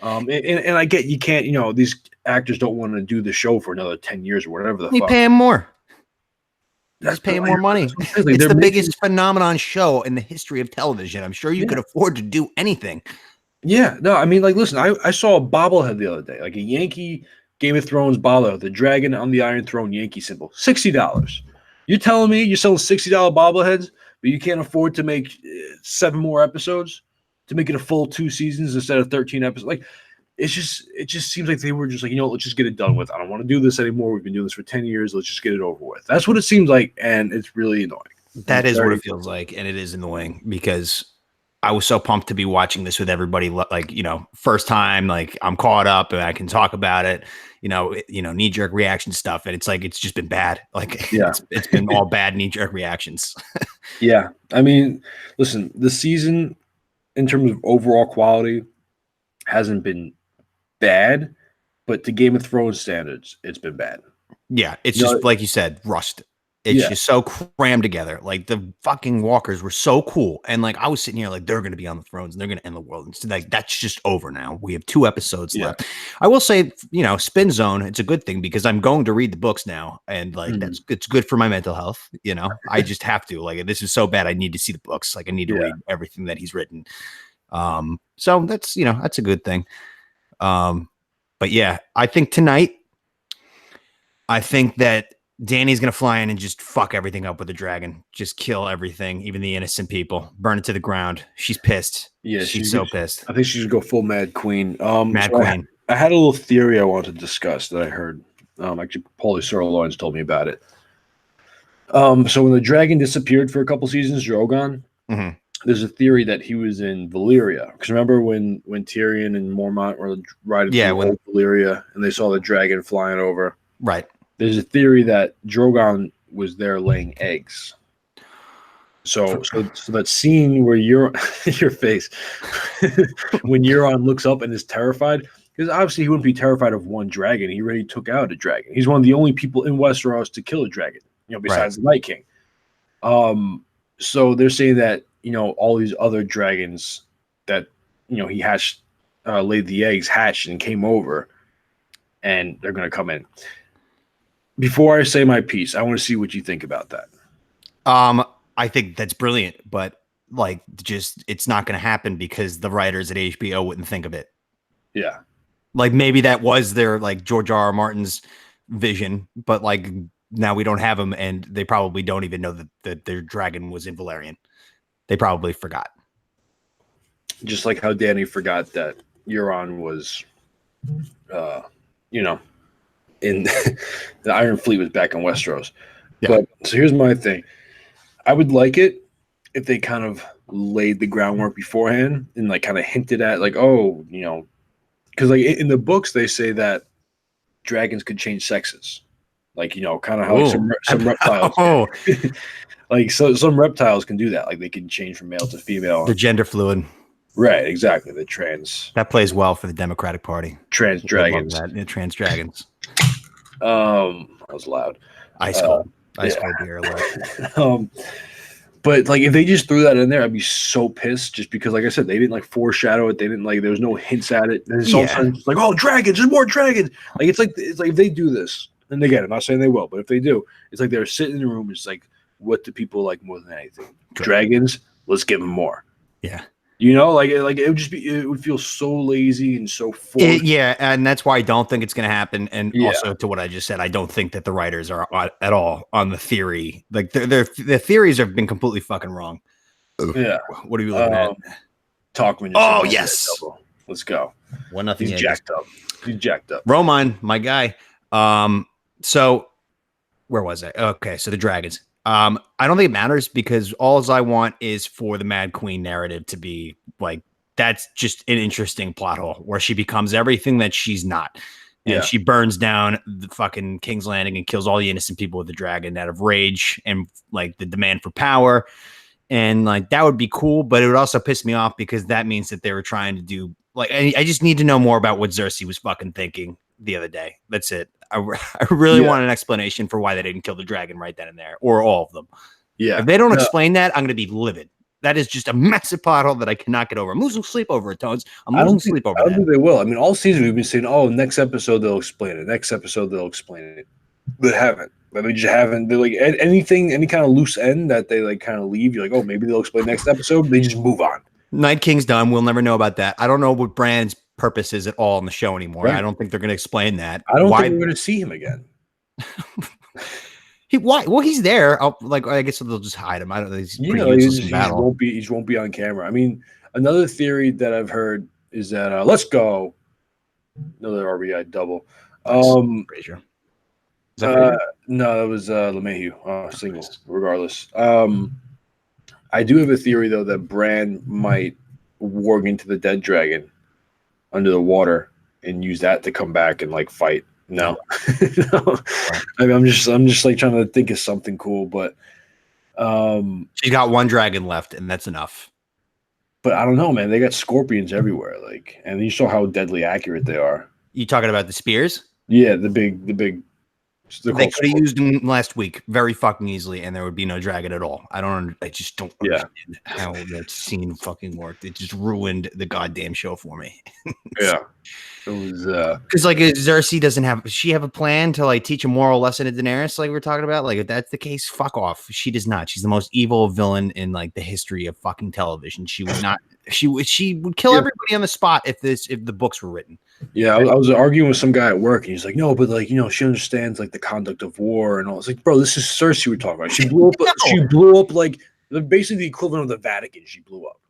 And I get, you can't, these actors don't want to do the show for another 10 years or whatever the fuck. You pay them more. That's paying more money. It's the biggest phenomenon show in the history of television. I'm sure you could afford to do anything. Yeah, no, I mean, like, listen, I saw a bobblehead the other day, like a Yankee Game of Thrones bobblehead, the dragon on the Iron Throne Yankee symbol, $60. You're telling me you're selling $60 bobbleheads, but you can't afford to make 7 more episodes to make it a full 2 seasons instead of 13 episodes? Like, it just seems like they were just like, let's just get it done with. I don't want to do this anymore. We've been doing this for 10 years. Let's just get it over with. That's what it seems like, and it's really annoying. That is what it feels like, and it is annoying because I was so pumped to be watching this with everybody. Like, first time, like I'm caught up and I can talk about it. Knee jerk reaction stuff, and it's like it's just been bad. Like, Yeah. it's been all bad knee jerk reactions. Yeah, I mean, listen, the season in terms of overall quality hasn't been bad, but to Game of Thrones standards, it's been bad. Yeah, it's just like you said, rust. It's just so crammed together. Like the fucking walkers were so cool, and like I was sitting here like they're going to be on the thrones and they're going to end the world. And so, like that's just over now. We have 2 episodes left. I will say, Spin Zone. It's a good thing because I'm going to read the books now, and like it's good for my mental health. I just have to. Like this is so bad. I need to see the books. Like I need to read everything that he's written. So that's that's a good thing. But yeah, I think tonight. I think that Dany's going to fly in and just fuck everything up with the dragon. Just kill everything, even the innocent people. Burn it to the ground. She's pissed. Yeah, she's so pissed. I think she should go full Mad Queen. Mad Queen. I had a little theory I wanted to discuss that I heard. Actually, Paulie Sirloins told me about it. So when the dragon disappeared for a couple seasons, Drogon, there's a theory that he was in Valyria. Because remember when Tyrion and Mormont were riding through Valyria and they saw the dragon flying over? Right. There's a theory that Drogon was there laying eggs. So that scene where your face when Euron looks up and is terrified, because obviously he wouldn't be terrified of one dragon. He already took out a dragon. He's one of the only people in Westeros to kill a dragon, besides the Night King. So they're saying that all these other dragons that he hatched, laid the eggs, hatched, and came over, and they're going to come in. Before I say my piece, I want to see what you think about that. I think that's brilliant, but it's not going to happen because the writers at HBO wouldn't think of it. Yeah. Like maybe that was their George R.R. Martin's vision, but now we don't have them, and they probably don't even know that their dragon was in Valerian. They probably forgot. Just like how Dany forgot that Euron was, in the Iron Fleet was back in Westeros. Yeah. But so here's my thing. I would like it if they kind of laid the groundwork beforehand and kind of hinted at because in the books they say that dragons could change sexes. Kind of how some reptiles some reptiles can do that. They can change from male to female. They're gender fluid. Right, exactly. The trans. That plays well for the Democratic Party. Trans dragons. Trans dragons. That was loud. Ice cold beer alert. But if they just threw that in there, I'd be so pissed. Just because, like I said, they didn't foreshadow it. They didn't there was no hints at it. And it's all of a sudden it's oh, dragons! There's more dragons! It's like if they do this, and again, I'm not saying they will, but if they do, it's like they're sitting in the room. It's what do people like more than anything? Dragons. Let's give them more. Yeah. It would just be, it would feel so lazy and so forced. Yeah, and that's why I don't think it's going to happen. And also to what I just said, I don't think that the writers are at all on the theory. Their theories have been completely fucking wrong. Yeah. What are you looking at? Talkman. Oh, yes. Let's go. 1-0. He's jacked up. He's jacked up. Roman, my guy. So where was I? Okay, so the dragons. I don't think it matters because all I want is for the Mad Queen narrative to be that's just an interesting plot hole where she becomes everything that she's not. And she burns down the fucking King's Landing and kills all the innocent people with the dragon out of rage and the demand for power. And that would be cool, but it would also piss me off because that means that they were trying to do I just need to know more about what Cersei was fucking thinking the other day. That's it. I really want an explanation for why they didn't kill the dragon right then and there, or all of them. Yeah. If they don't explain that, I'm going to be livid. That is just a massive pothole that I cannot get over. I'm losing sleep over it, Tones. I don't think they will. I mean, all season we've been saying, next episode they'll explain it. Next episode they'll explain it. They haven't. They just haven't. They're anything, any kind of loose end that they kind of leave. You're maybe they'll explain next episode. They just move on. Night King's done. We'll never know about that. I don't know what Bran's purpose is at all in the show anymore. Right. I don't think they're going to explain that. I don't think we're going to see him again. Why? Well, he's there. I guess they'll just hide him. I don't know. He's pretty useless in battle. He won't be on camera. I mean, another theory that I've heard is that let's go. Another RBI double. Frazier. No, that was LeMahieu. Single. Regardless, I do have a theory though that Bran might warg into the dead dragon under the water and use that to come back and like fight. No, no. I mean, I'm just like trying to think of something cool, but she's got one dragon left, and that's enough. but I don't know, man. They got scorpions everywhere, like, and you saw how deadly accurate they are. You talking about the spears? Yeah, the big. They could have used them last week very fucking easily, and there would be no dragon at all. I just don't understand how that scene fucking worked. It just ruined the goddamn show for me. Yeah. It was because like Cersei doesn't have she have a plan to like teach a moral lesson to Daenerys, like we're talking about. Like if that's the case, fuck off. She does not. She's the most evil villain in like the history of fucking television. She would not. She would kill everybody on the spot if the books were written. Yeah, I was arguing with some guy at work, and he's like, "No, but like she understands like the conduct of war and all." It's like, bro, this is Cersei we're talking about. She blew up. She blew up like basically the equivalent of the Vatican. She blew up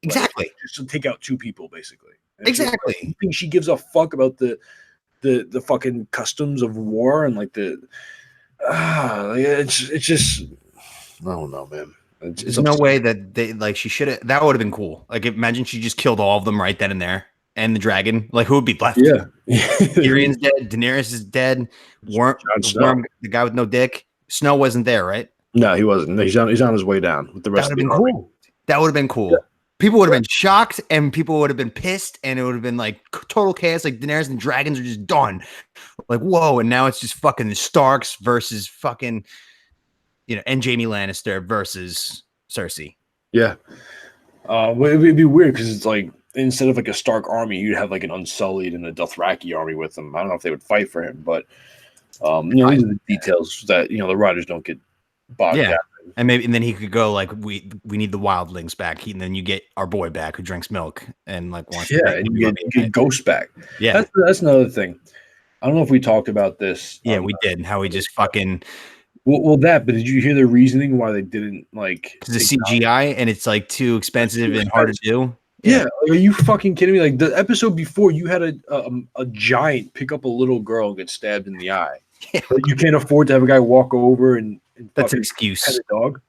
exactly just to take out 2 people, basically. And exactly. You think she gives a fuck about the fucking customs of war and like it's just I don't know, man. There's no way that they like she should have. That would have been cool. Like imagine she just killed all of them right then and there. And the dragon, like who would be left? Yeah, Tyrion's dead. Daenerys is dead. Worm, the guy with no dick. Snow wasn't there, right? No, he wasn't. He's on his way down with the rest of the army. Cool. That would have been cool. Yeah. People would have been shocked, and people would have been pissed, and it would have been like total chaos. Like Daenerys and dragons are just done. Like whoa, and now it's just fucking the Starks versus fucking, and Jaime Lannister versus Cersei. Yeah, it'd be weird because it's like, instead of like a Stark army, you'd have like an Unsullied and a Dothraki army with them. I don't know if they would fight for him, but these are the details that the writers don't get bogged down. And then he could go like, we need the wildlings back, and then you get our boy back who drinks milk and like wants and you get Ghost back. Yeah, that's another thing. I don't know if we talked about this. Yeah, we did. How we just fucking. Well, but did you hear the reasoning why they didn't like? The CGI and it's like too expensive and hard to do. Yeah, like, are you fucking kidding me? Like the episode before, you had a giant pick up a little girl and get stabbed in the eye. Yeah. You can't afford to have a guy walk over and that's an excuse. Pet a dog.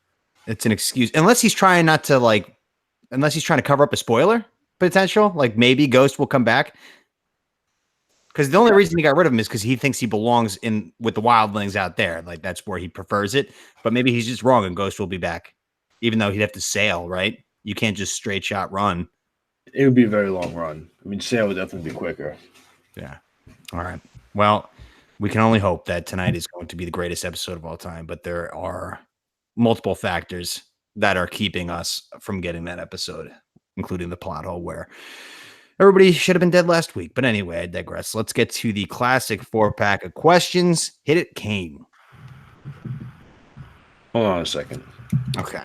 It's an excuse, unless he's trying to cover up a spoiler potential. Like maybe Ghost will come back. Because the only reason he got rid of him is because he thinks he belongs in with the wildlings out there. Like that's where he prefers it. But maybe he's just wrong and Ghost will be back. Even though he'd have to sail, right? You can't just straight shot run. It would be a very long run. I mean, sail would definitely be quicker. Yeah. All right. Well, we can only hope that tonight is going to be the greatest episode of all time. But there are multiple factors that are keeping us from getting that episode, including the plot hole where everybody should have been dead last week. But anyway, I digress. Let's get to the classic 4-pack of questions. Hit it, Kane. Hold on a second. Okay.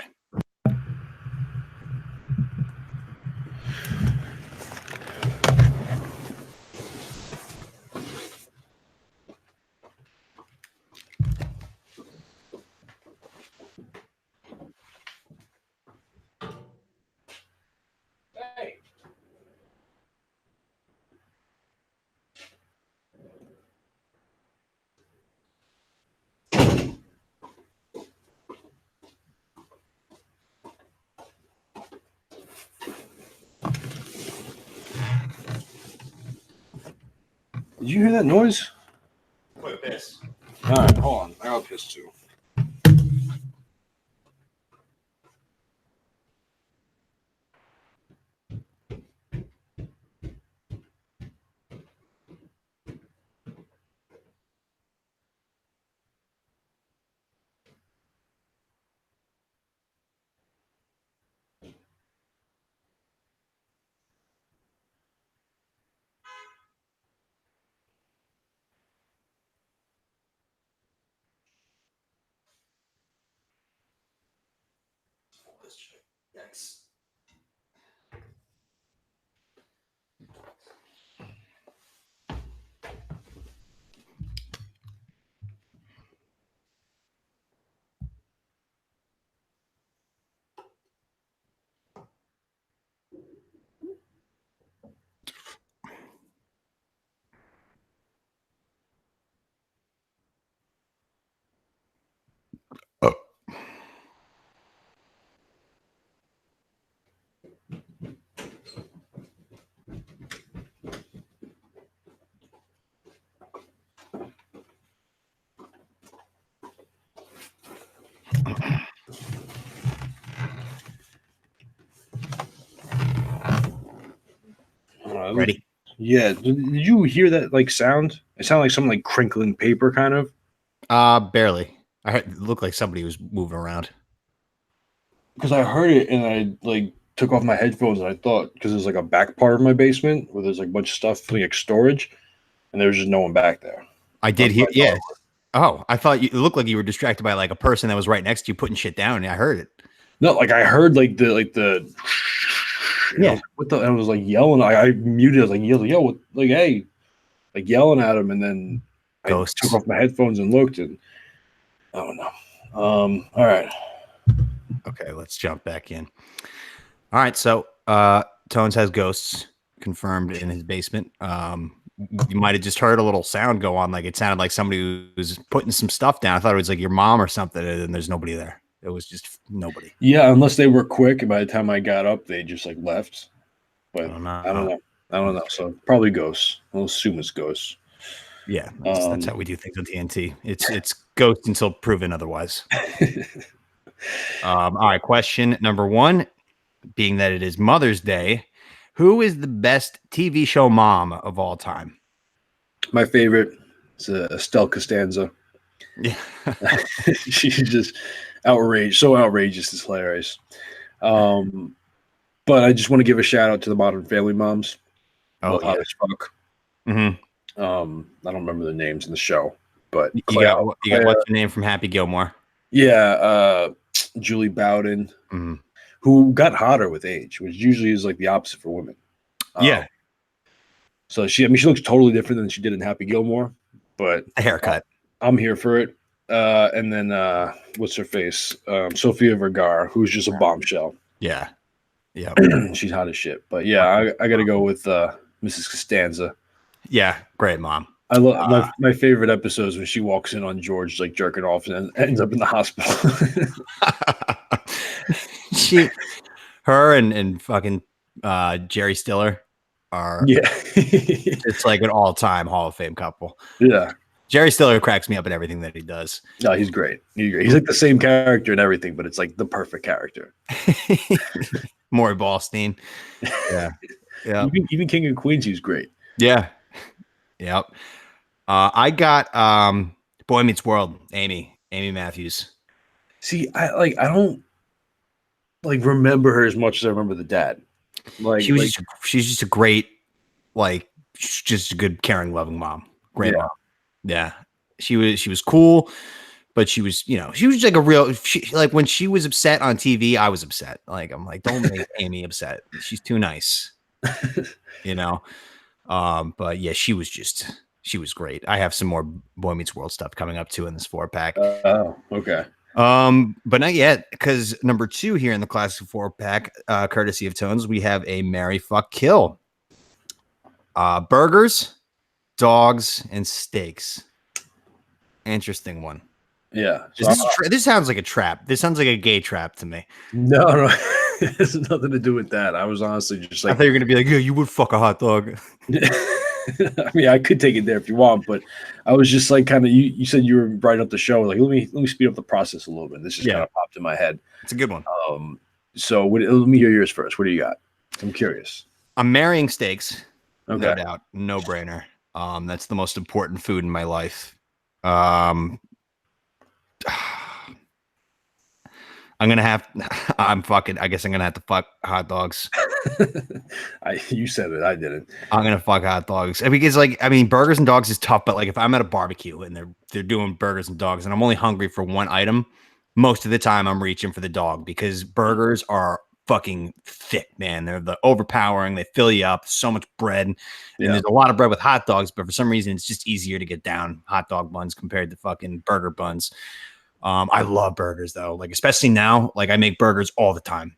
Did you hear that noise? What, piss? All right, hold on. I got piss too. Yikes. Ready? Yeah. Did you hear that like sound? It sounded like some like crinkling paper kind of. Barely. I heard, it looked like somebody was moving around. Because I heard it and I like took off my headphones and I thought because there's like a back part of my basement where there's like a bunch of stuff like storage and there was just no one back there. I did That's hear. what I Yeah. thought it was. Oh, I thought it looked like you were distracted by like a person that was right next to you putting shit down. And I heard it. No, like I heard like the Yeah. what the and I was like yelling. I muted. I was like yelling, yo, what, like hey, like yelling at him, and then I Ghosts. took off my headphones and looked, and oh no. All right. Okay, let's jump back in. All right, so Tones has ghosts confirmed in his basement. You might have just heard a little sound go on, like it sounded like somebody was putting some stuff down. I thought it was like your mom or something, and then there's nobody there. It was just nobody. Yeah, unless they were quick, and by the time I got up, they just like left. But I don't know. I don't know. So probably ghosts. I'll assume it's ghosts. Yeah, that's how we do things on TNT. It's ghost until proven otherwise. All right, question number 1, being that it is Mother's Day, who is the best TV show mom of all time? My favorite is Estelle Costanza. Yeah. She's just outraged, so outrageous, it's hilarious. But I just want to give a shout out to the Modern Family moms. Oh, Hot as fuck. Mm-hmm. I don't remember the names in the show, but You got what's your name from Happy Gilmore? yeah, Julie Bowden, Mm-hmm. who got hotter with age, which usually is like the opposite for women. Yeah, So she looks totally different than she did in Happy Gilmore, but a haircut. I'm here for it. And then what's her face? Sofia Vergara, who's just a bombshell. Yeah, yeah, She's hot as shit. But yeah, I got to go with Mrs. Costanza. yeah. Great mom. I love my favorite episodes when she walks in on George like jerking off and ends up in the hospital. Her and fucking Jerry Stiller are it's like an all-time Hall of Fame couple. Yeah. Jerry Stiller cracks me up at everything that he does. No, he's great. He's like the same character and everything, but it's like the perfect character. Maury Ballstein. Yeah. Yeah. Even King of Queens, he's great. Yeah. Yep. I got Boy Meets World, Amy Matthews. See, I don't like remember her as much as I remember the dad. Like she's just a great, like, just a good, caring, loving mom. Great mom. Yeah. She was cool, but she was like a real, like when she was upset on TV, I was upset. Like, I'm like, don't make Amy upset. She's too nice, but yeah, she was great. I have some more Boy Meets World stuff coming up too in this 4-pack. Oh, okay. But not yet, because number 2 here in the classic 4-pack, courtesy of Tones, we have a marry, fuck, kill. Burgers, dogs, and steaks. Interesting one. Yeah. This sounds like a trap. This sounds like a gay trap to me. No. It has nothing to do with that. I was honestly just like, I thought you were gonna be like, yeah, you would fuck a hot dog. I mean, I could take it there if you want, but I was just like kind of you said you were writing up the show. Like, let me speed up the process a little bit. This just kind of popped in my head. It's a good one. So let me hear yours first. What do you got? I'm curious. I'm marrying steaks. Okay. No doubt. No brainer. That's the most important food in my life. I guess I'm gonna have to fuck hot dogs. You said it, I didn't. I'm gonna fuck hot dogs because, burgers and dogs is tough. But like, if I'm at a barbecue and they're doing burgers and dogs, and I'm only hungry for one item, most of the time I'm reaching for the dog because burgers are fucking thick, man. They're overpowering. They fill you up. So much bread, and there's a lot of bread with hot dogs. But for some reason, it's just easier to get down hot dog buns compared to fucking burger buns. I love burgers though, like especially now, like I make burgers all the time.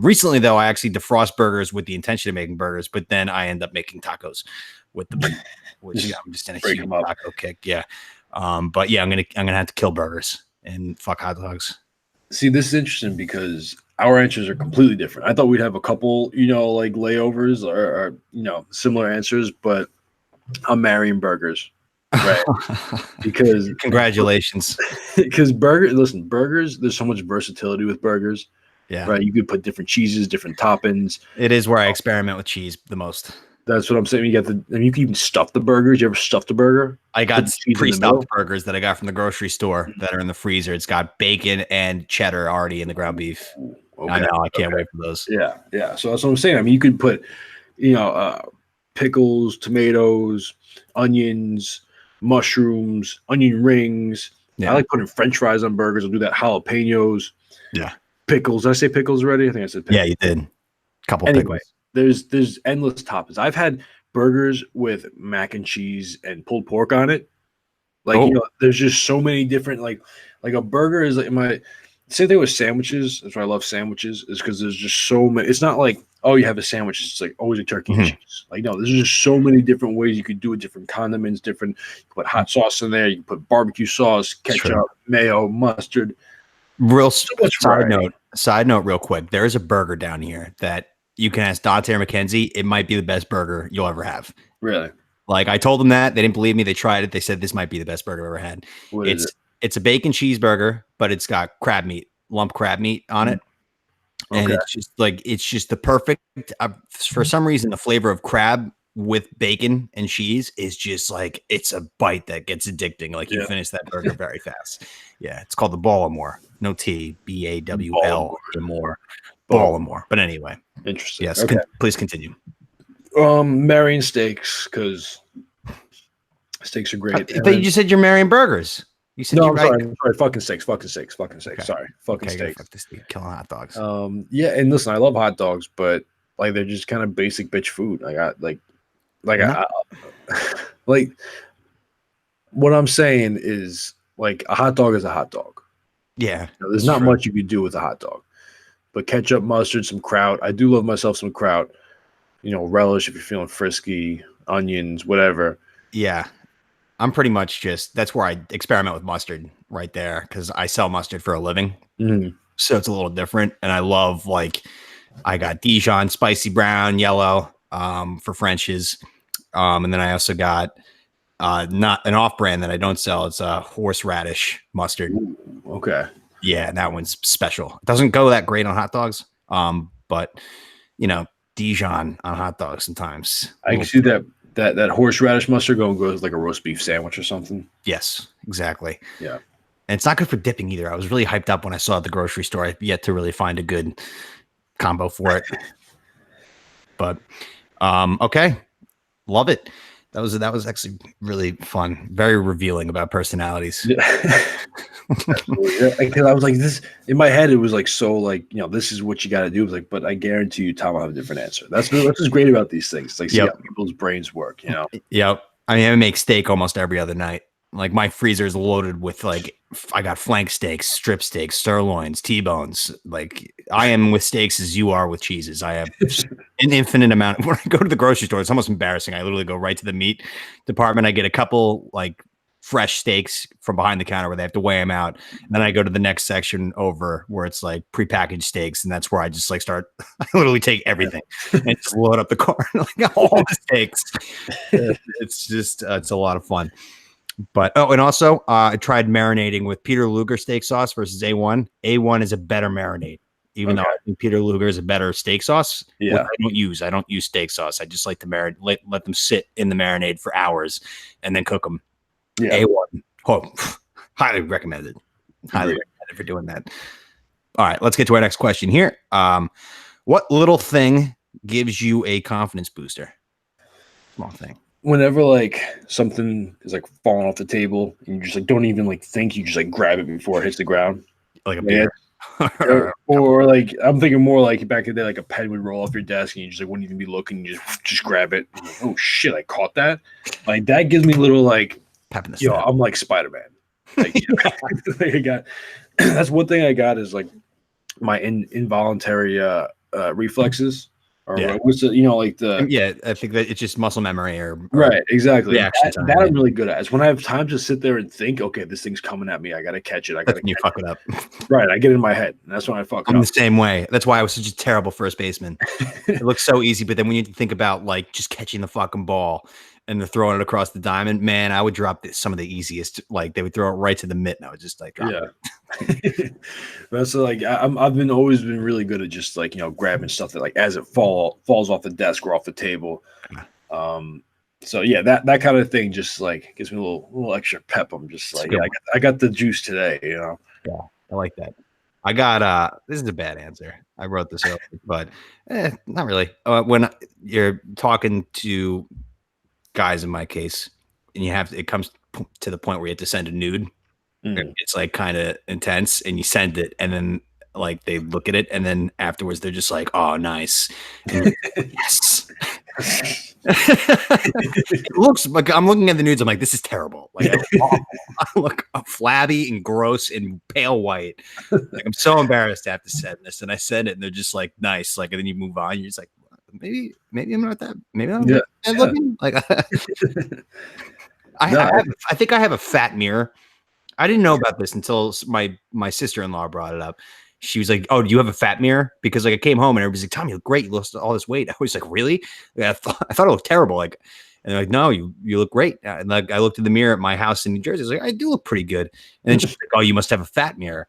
Recently though, I actually defrost burgers with the intention of making burgers, but then I end up making tacos with them, which I'm just in a huge taco kick. Yeah. But yeah, I'm gonna have to kill burgers and fuck hot dogs. See, this is interesting because our answers are completely different. I thought we'd have a couple, like layovers or similar answers, but I'm marrying burgers. Right. Because congratulations. Because burgers, there's so much versatility with burgers. Yeah. Right. You could put different cheeses, different toppings. It is where I experiment with cheese the most. That's what I'm saying. You got you can even stuff the burgers. You ever stuffed a burger? I got Put cheese in the pre-stuffed middle? burgers that I got from the grocery store that are in the freezer. It's got bacon and cheddar already in the ground beef. Okay. I know. I can't wait for those. Yeah, yeah. So that's what I'm saying. I mean, you could put, pickles, tomatoes, onions, mushrooms, onion rings. Yeah. I like putting French fries on burgers. I'll do that. Jalapenos. Yeah. Pickles. Did I say pickles already? I think I said pickles. Yeah, you did. Couple Anyway, pickles. there's endless toppings. I've had burgers with mac and cheese and pulled pork on it. Like, there's just so many different like a burger is like my same thing with sandwiches. That's why I love sandwiches, is because there's just so many. It's not like, oh, you have a sandwich, it's like always a turkey and cheese. Like, no, there's just so many different ways you could do it, different condiments, you can put hot sauce in there, you can put barbecue sauce, ketchup, mayo, mustard. Real side note, real quick. There is a burger down here that you can ask Dante or Mackenzie. It might be the best burger you'll ever have. Really? Like, I told them that. They didn't believe me. They tried it. They said this might be the best burger I've ever had. What is it? It's a bacon cheeseburger, but it's got lump crab meat on it. And it's just the perfect, for some reason, the flavor of crab with bacon and cheese is just like, it's a bite that gets addicting. Like, you finish that burger very fast. Yeah. It's called the Ballamore. No T, BAWL more. Ballamore. But anyway. Interesting. Yes. Please continue. Marrying steaks, because steaks are great. I thought you just said you're marrying burgers. You said no, I'm sorry. Fucking steaks. Okay. Sorry. Fucking steaks. Fuck this thing. Killing hot dogs. Yeah, and listen, I love hot dogs, but like they're just kind of basic bitch food. Like what I'm saying is, like, a hot dog is a hot dog. Yeah. There's not much you could do with a hot dog. But ketchup, mustard, some kraut. I do love myself some kraut. Relish if you're feeling frisky, onions, whatever. Yeah. I'm pretty much that's where I experiment with mustard right there, because I sell mustard for a living. Mm-hmm. So it's a little different. And I love, like, I got Dijon, spicy brown, yellow for French's. And then I also got not an off brand that I don't sell. It's a horseradish mustard. Ooh, okay. Yeah. And that one's special. It doesn't go that great on hot dogs. But, Dijon on hot dogs sometimes. I can see that horseradish mustard goes with like a roast beef sandwich or something. Yes, exactly. Yeah. And it's not good for dipping either. I was really hyped up when I saw it at the grocery store. I've yet to really find a good combo for it. But okay. Love it. That was actually really fun. Very revealing about personalities. Yeah. Because I was like, this in my head, it was like, so like, this is what you got to do. It was like, but I guarantee you, Tom will have a different answer. That's what's great about these things. It's like, see how people's brains work, Yep. I mean, I make steak almost every other night. Like, my freezer is loaded with, like, I got flank steaks, strip steaks, sirloins, T-bones. Like, I am with steaks as you are with cheeses. I have an infinite amount. When I go to the grocery store, it's almost embarrassing. I literally go right to the meat department. I get a couple, like, fresh steaks from behind the counter where they have to weigh them out. And then I go to the next section over where it's like prepackaged steaks. And that's where I just like start, I literally take everything and just load up the car, like all the steaks. It's just, it's a lot of fun. But, and also I tried marinating with Peter Luger steak sauce versus A1. A1 is a better marinade, even though I think Peter Luger is a better steak sauce. Yeah. I don't use steak sauce. I just like to marinate, let them sit in the marinade for hours and then cook them. Yeah. A1. Highly recommended. Highly recommended for doing that. All right, let's get to our next question here. What little thing gives you a confidence booster? Small thing. Whenever like something is like falling off the table and you just like don't even like think, you just like grab it before it hits the ground. Like a beer. or like I'm thinking more like back in the day, like a pen would roll off your desk and you just like wouldn't even be looking, you just grab it. Like, oh shit, I caught that. Like that gives me a little like, I'm like Spider-Man. Like, I got that's one thing I got is like my involuntary reflexes. Or what's the, like the I think that it's just muscle memory or right, exactly. That I'm really good at. Is when I have time to sit there and think, okay, this thing's coming at me, I gotta catch it. You fuck it up. Right, I get it in my head. And that's when I fuck it up. I'm the same way. That's why I was such a terrible first baseman. It looks so easy, but then when you think about like just catching the fucking ball and then throwing it across the diamond, man, I would drop some of the easiest. Like they would throw it right to the mitt, and I would just like drop it. That's like I've always been really good at just like grabbing stuff that like as it falls off the desk or off the table, So yeah, that kind of thing just like gives me a little extra pep. I'm just It's a like, good yeah, one. I got the juice today, Yeah, I like that. I got this is a bad answer. I wrote this earlier, but not really. When you're talking to guys in my case, and it comes to the point where you have to send a nude. Mm. It's like kind of intense, and you send it, and then like they look at it, and then afterwards they're just like, "Oh, nice," and you're like, yes. It looks like I'm looking at the nudes. I'm like, this is terrible. Like, I look awful. I look flabby and gross and pale white. Like, I'm so embarrassed to have to send this, and I send it, and they're just like, nice. Like, and then you move on. You're just like, maybe I'm not that. Maybe I'm Yeah, not bad yeah. looking. Like, No, I think I have a fat mirror. I didn't know about this until my sister-in-law brought it up. She was like, "Oh, do you have a fat mirror?" Because like I came home and everybody's like, "Tom, you look great. You lost all this weight." I was like, "Really?" Like, I thought it looked terrible. Like, and they're like, "No, you look great." And like I looked in the mirror at my house in New Jersey. I was like, "I do look pretty good." And then she's like, "Oh, you must have a fat mirror."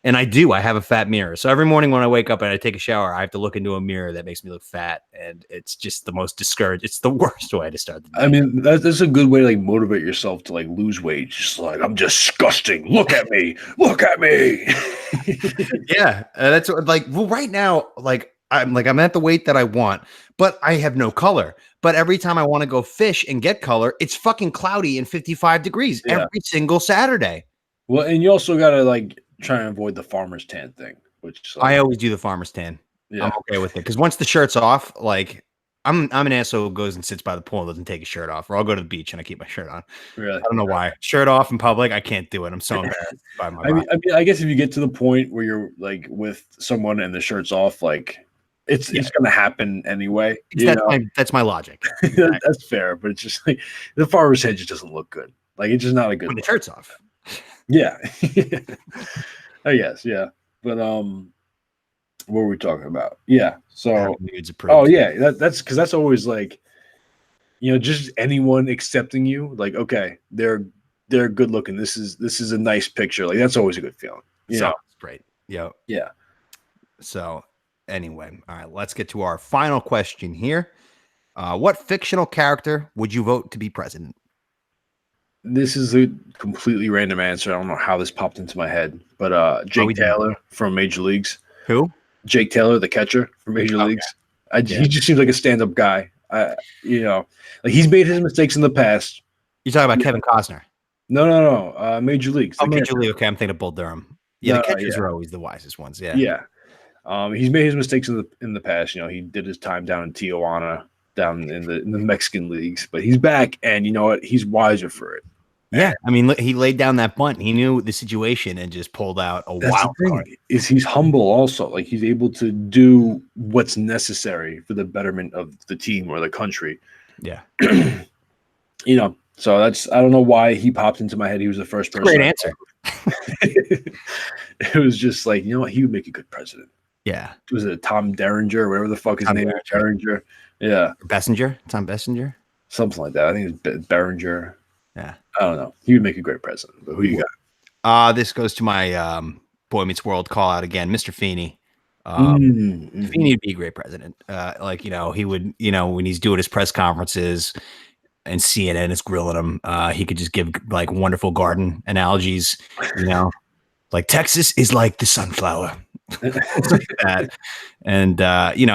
And I do. I have a fat mirror. So every morning when I wake up and I take a shower, I have to look into a mirror that makes me look fat, and it's just the most discouraged. It's the worst way to start the day. I mean, that's a good way to like motivate yourself to like lose weight. Just like, I'm disgusting. Look at me. Look at me. Yeah, that's like well, right now, I'm at the weight that I want, but I have no color. But every time I want to go fish and get color, it's fucking cloudy and 55 degrees Yeah. every single Saturday. Well, and you also gotta like try and avoid the farmer's tan thing, which I like, always do the farmer's tan. I'm yeah, okay with it because once the shirt's off, like I'm an asshole who goes and sits by the pool and doesn't take his shirt off, or I'll go to the beach and I keep my shirt on. really. I don't know why. Shirt off in public, I can't do it. I'm so embarrassed by my body. I guess if you get to the point where you're like with someone and the shirt's off, like Yeah, it's gonna happen anyway. You know, that's my logic. that's fair, but it's just like the farmer's head just doesn't look good. Like it's just not a good When the look. shirt's off. Yeah. I guess, yeah. But what were we talking about? Yeah. So Nudes oh approved. yeah, that's because that's always like, just anyone accepting you, like, okay, they're good looking. This is a nice picture. Like that's always a good feeling. Sounds great. Yep. Yeah. So anyway, all right, let's get to our final question here. What fictional character would you vote to be president? This is a completely random answer. I don't know how this popped into my head, but Jake Taylor from Major Leagues. Who? Jake Taylor, the catcher from Major Leagues. He just seems like a stand-up guy. Like he's made his mistakes in the past. You talking about Kevin Costner? No. Major Leagues. Oh, Major League. Okay, I'm thinking of Bull Durham. Yeah, the catchers are always the wisest ones. Yeah. Yeah. He's made his mistakes in the past. He did his time down in Tijuana, down in the Mexican leagues, but he's back, and you know what? He's wiser for it. Yeah, I mean, he laid down that bunt. He knew the situation and just pulled out a wild card. Is he's humble also. Like he's able to do what's necessary for the betterment of the team or the country. Yeah. So that's I don't know why he popped into my head. He was the first person. Great answer. It was just like, you know what? He would make a good president. Yeah. Was it Tom Derringer, whatever the fuck his name is? Derringer. Yeah. Bessinger? Tom Bessinger? Something like that. I think it's Berringer. Yeah. I don't know. He would make a great president. But who you got? This goes to my Boy Meets World call out again, Mr. Feeney. Feeney would be a great president. He would, when he's doing his press conferences and CNN is grilling him, he could just give like wonderful garden analogies, like Texas is like the sunflower. Like that. And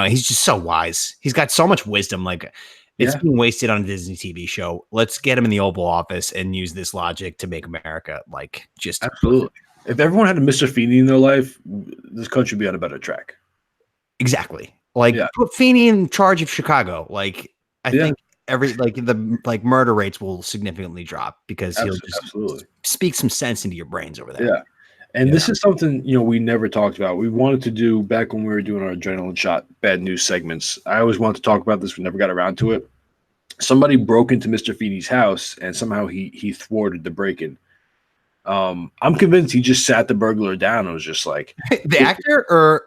he's just so wise. He's got so much wisdom. Like it's being wasted on a Disney TV show. Let's get him in the Oval Office and use this logic to make America like just absolutely. If everyone had a Mr. Feeney in their life, this country would be on a better track. Exactly. Like put Feeney in charge of Chicago. Like I think the murder rates will significantly drop because he'll just speak some sense into your brains over there. Yeah. And this is something, we never talked about. We wanted to do back when we were doing our adrenaline shot bad news segments. I always wanted to talk about this. We never got around to it. Somebody broke into Mr. Feeney's house and somehow he thwarted the break-in. I'm convinced he just sat the burglar down and was just like the actor or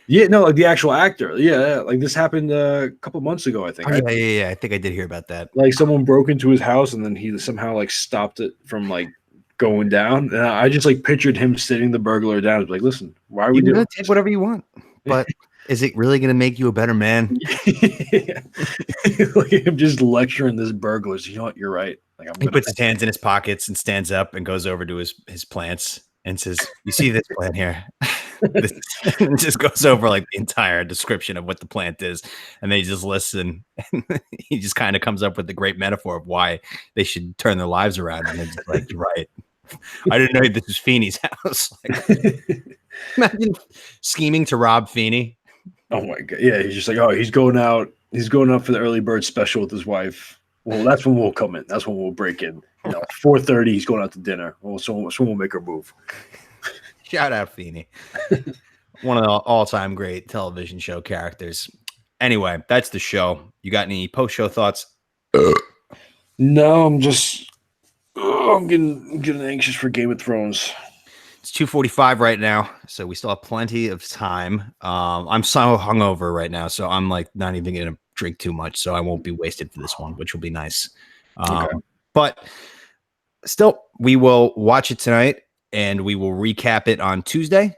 like the actual actor. Yeah. Like this happened a couple months ago, I think. Yeah. I think I did hear about that. Like someone broke into his house and then he somehow like stopped it from like going down, and I just like pictured him sitting the burglar down. Like, listen, why are we doing? Take whatever you want, but Is it really going to make you a better man? Like I'm just lecturing this burglars. You know what? You're right. Like He puts his hands in his pockets and stands up and goes over to his plants and says, "You see this plant here?" And just goes over like the entire description of what the plant is, and they just listen. And he just kind of comes up with the great metaphor of why they should turn their lives around. And it's like, "You're right. I didn't know this was Feeney's house." Like, imagine scheming to rob Feeney. Oh my god! Yeah, he's just like, oh, he's going out. He's going out for the early bird special with his wife. Well, that's when we'll come in. That's when we'll break in. 4:30. He's going out to dinner. Well, someone will make her move. Shout out Feeney, one of the all-time great television show characters. Anyway, that's the show. You got any post-show thoughts? No, I'm just. I'm getting anxious for Game of Thrones. It's 2:45 right now, so we still have plenty of time. I'm so hungover right now, so I'm like not even gonna drink too much, so I won't be wasted for this one, which will be nice. Okay. But still, we will watch it tonight, and we will recap it on Tuesday.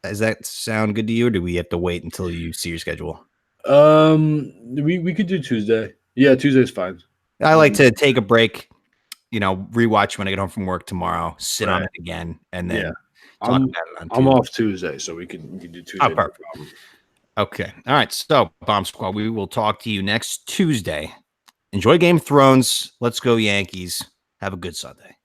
Does that sound good to you, or do we have to wait until you see your schedule? We could do Tuesday. Yeah, Tuesday's fine. I like to take a break, rewatch when I get home from work tomorrow, sit on it again, and then talk about it on Tuesday. I'm off Tuesday, so we can do Tuesday. Oh, perfect. No, okay. All right. So, Bomb Squad, we will talk to you next Tuesday. Enjoy Game of Thrones. Let's go, Yankees. Have a good Sunday.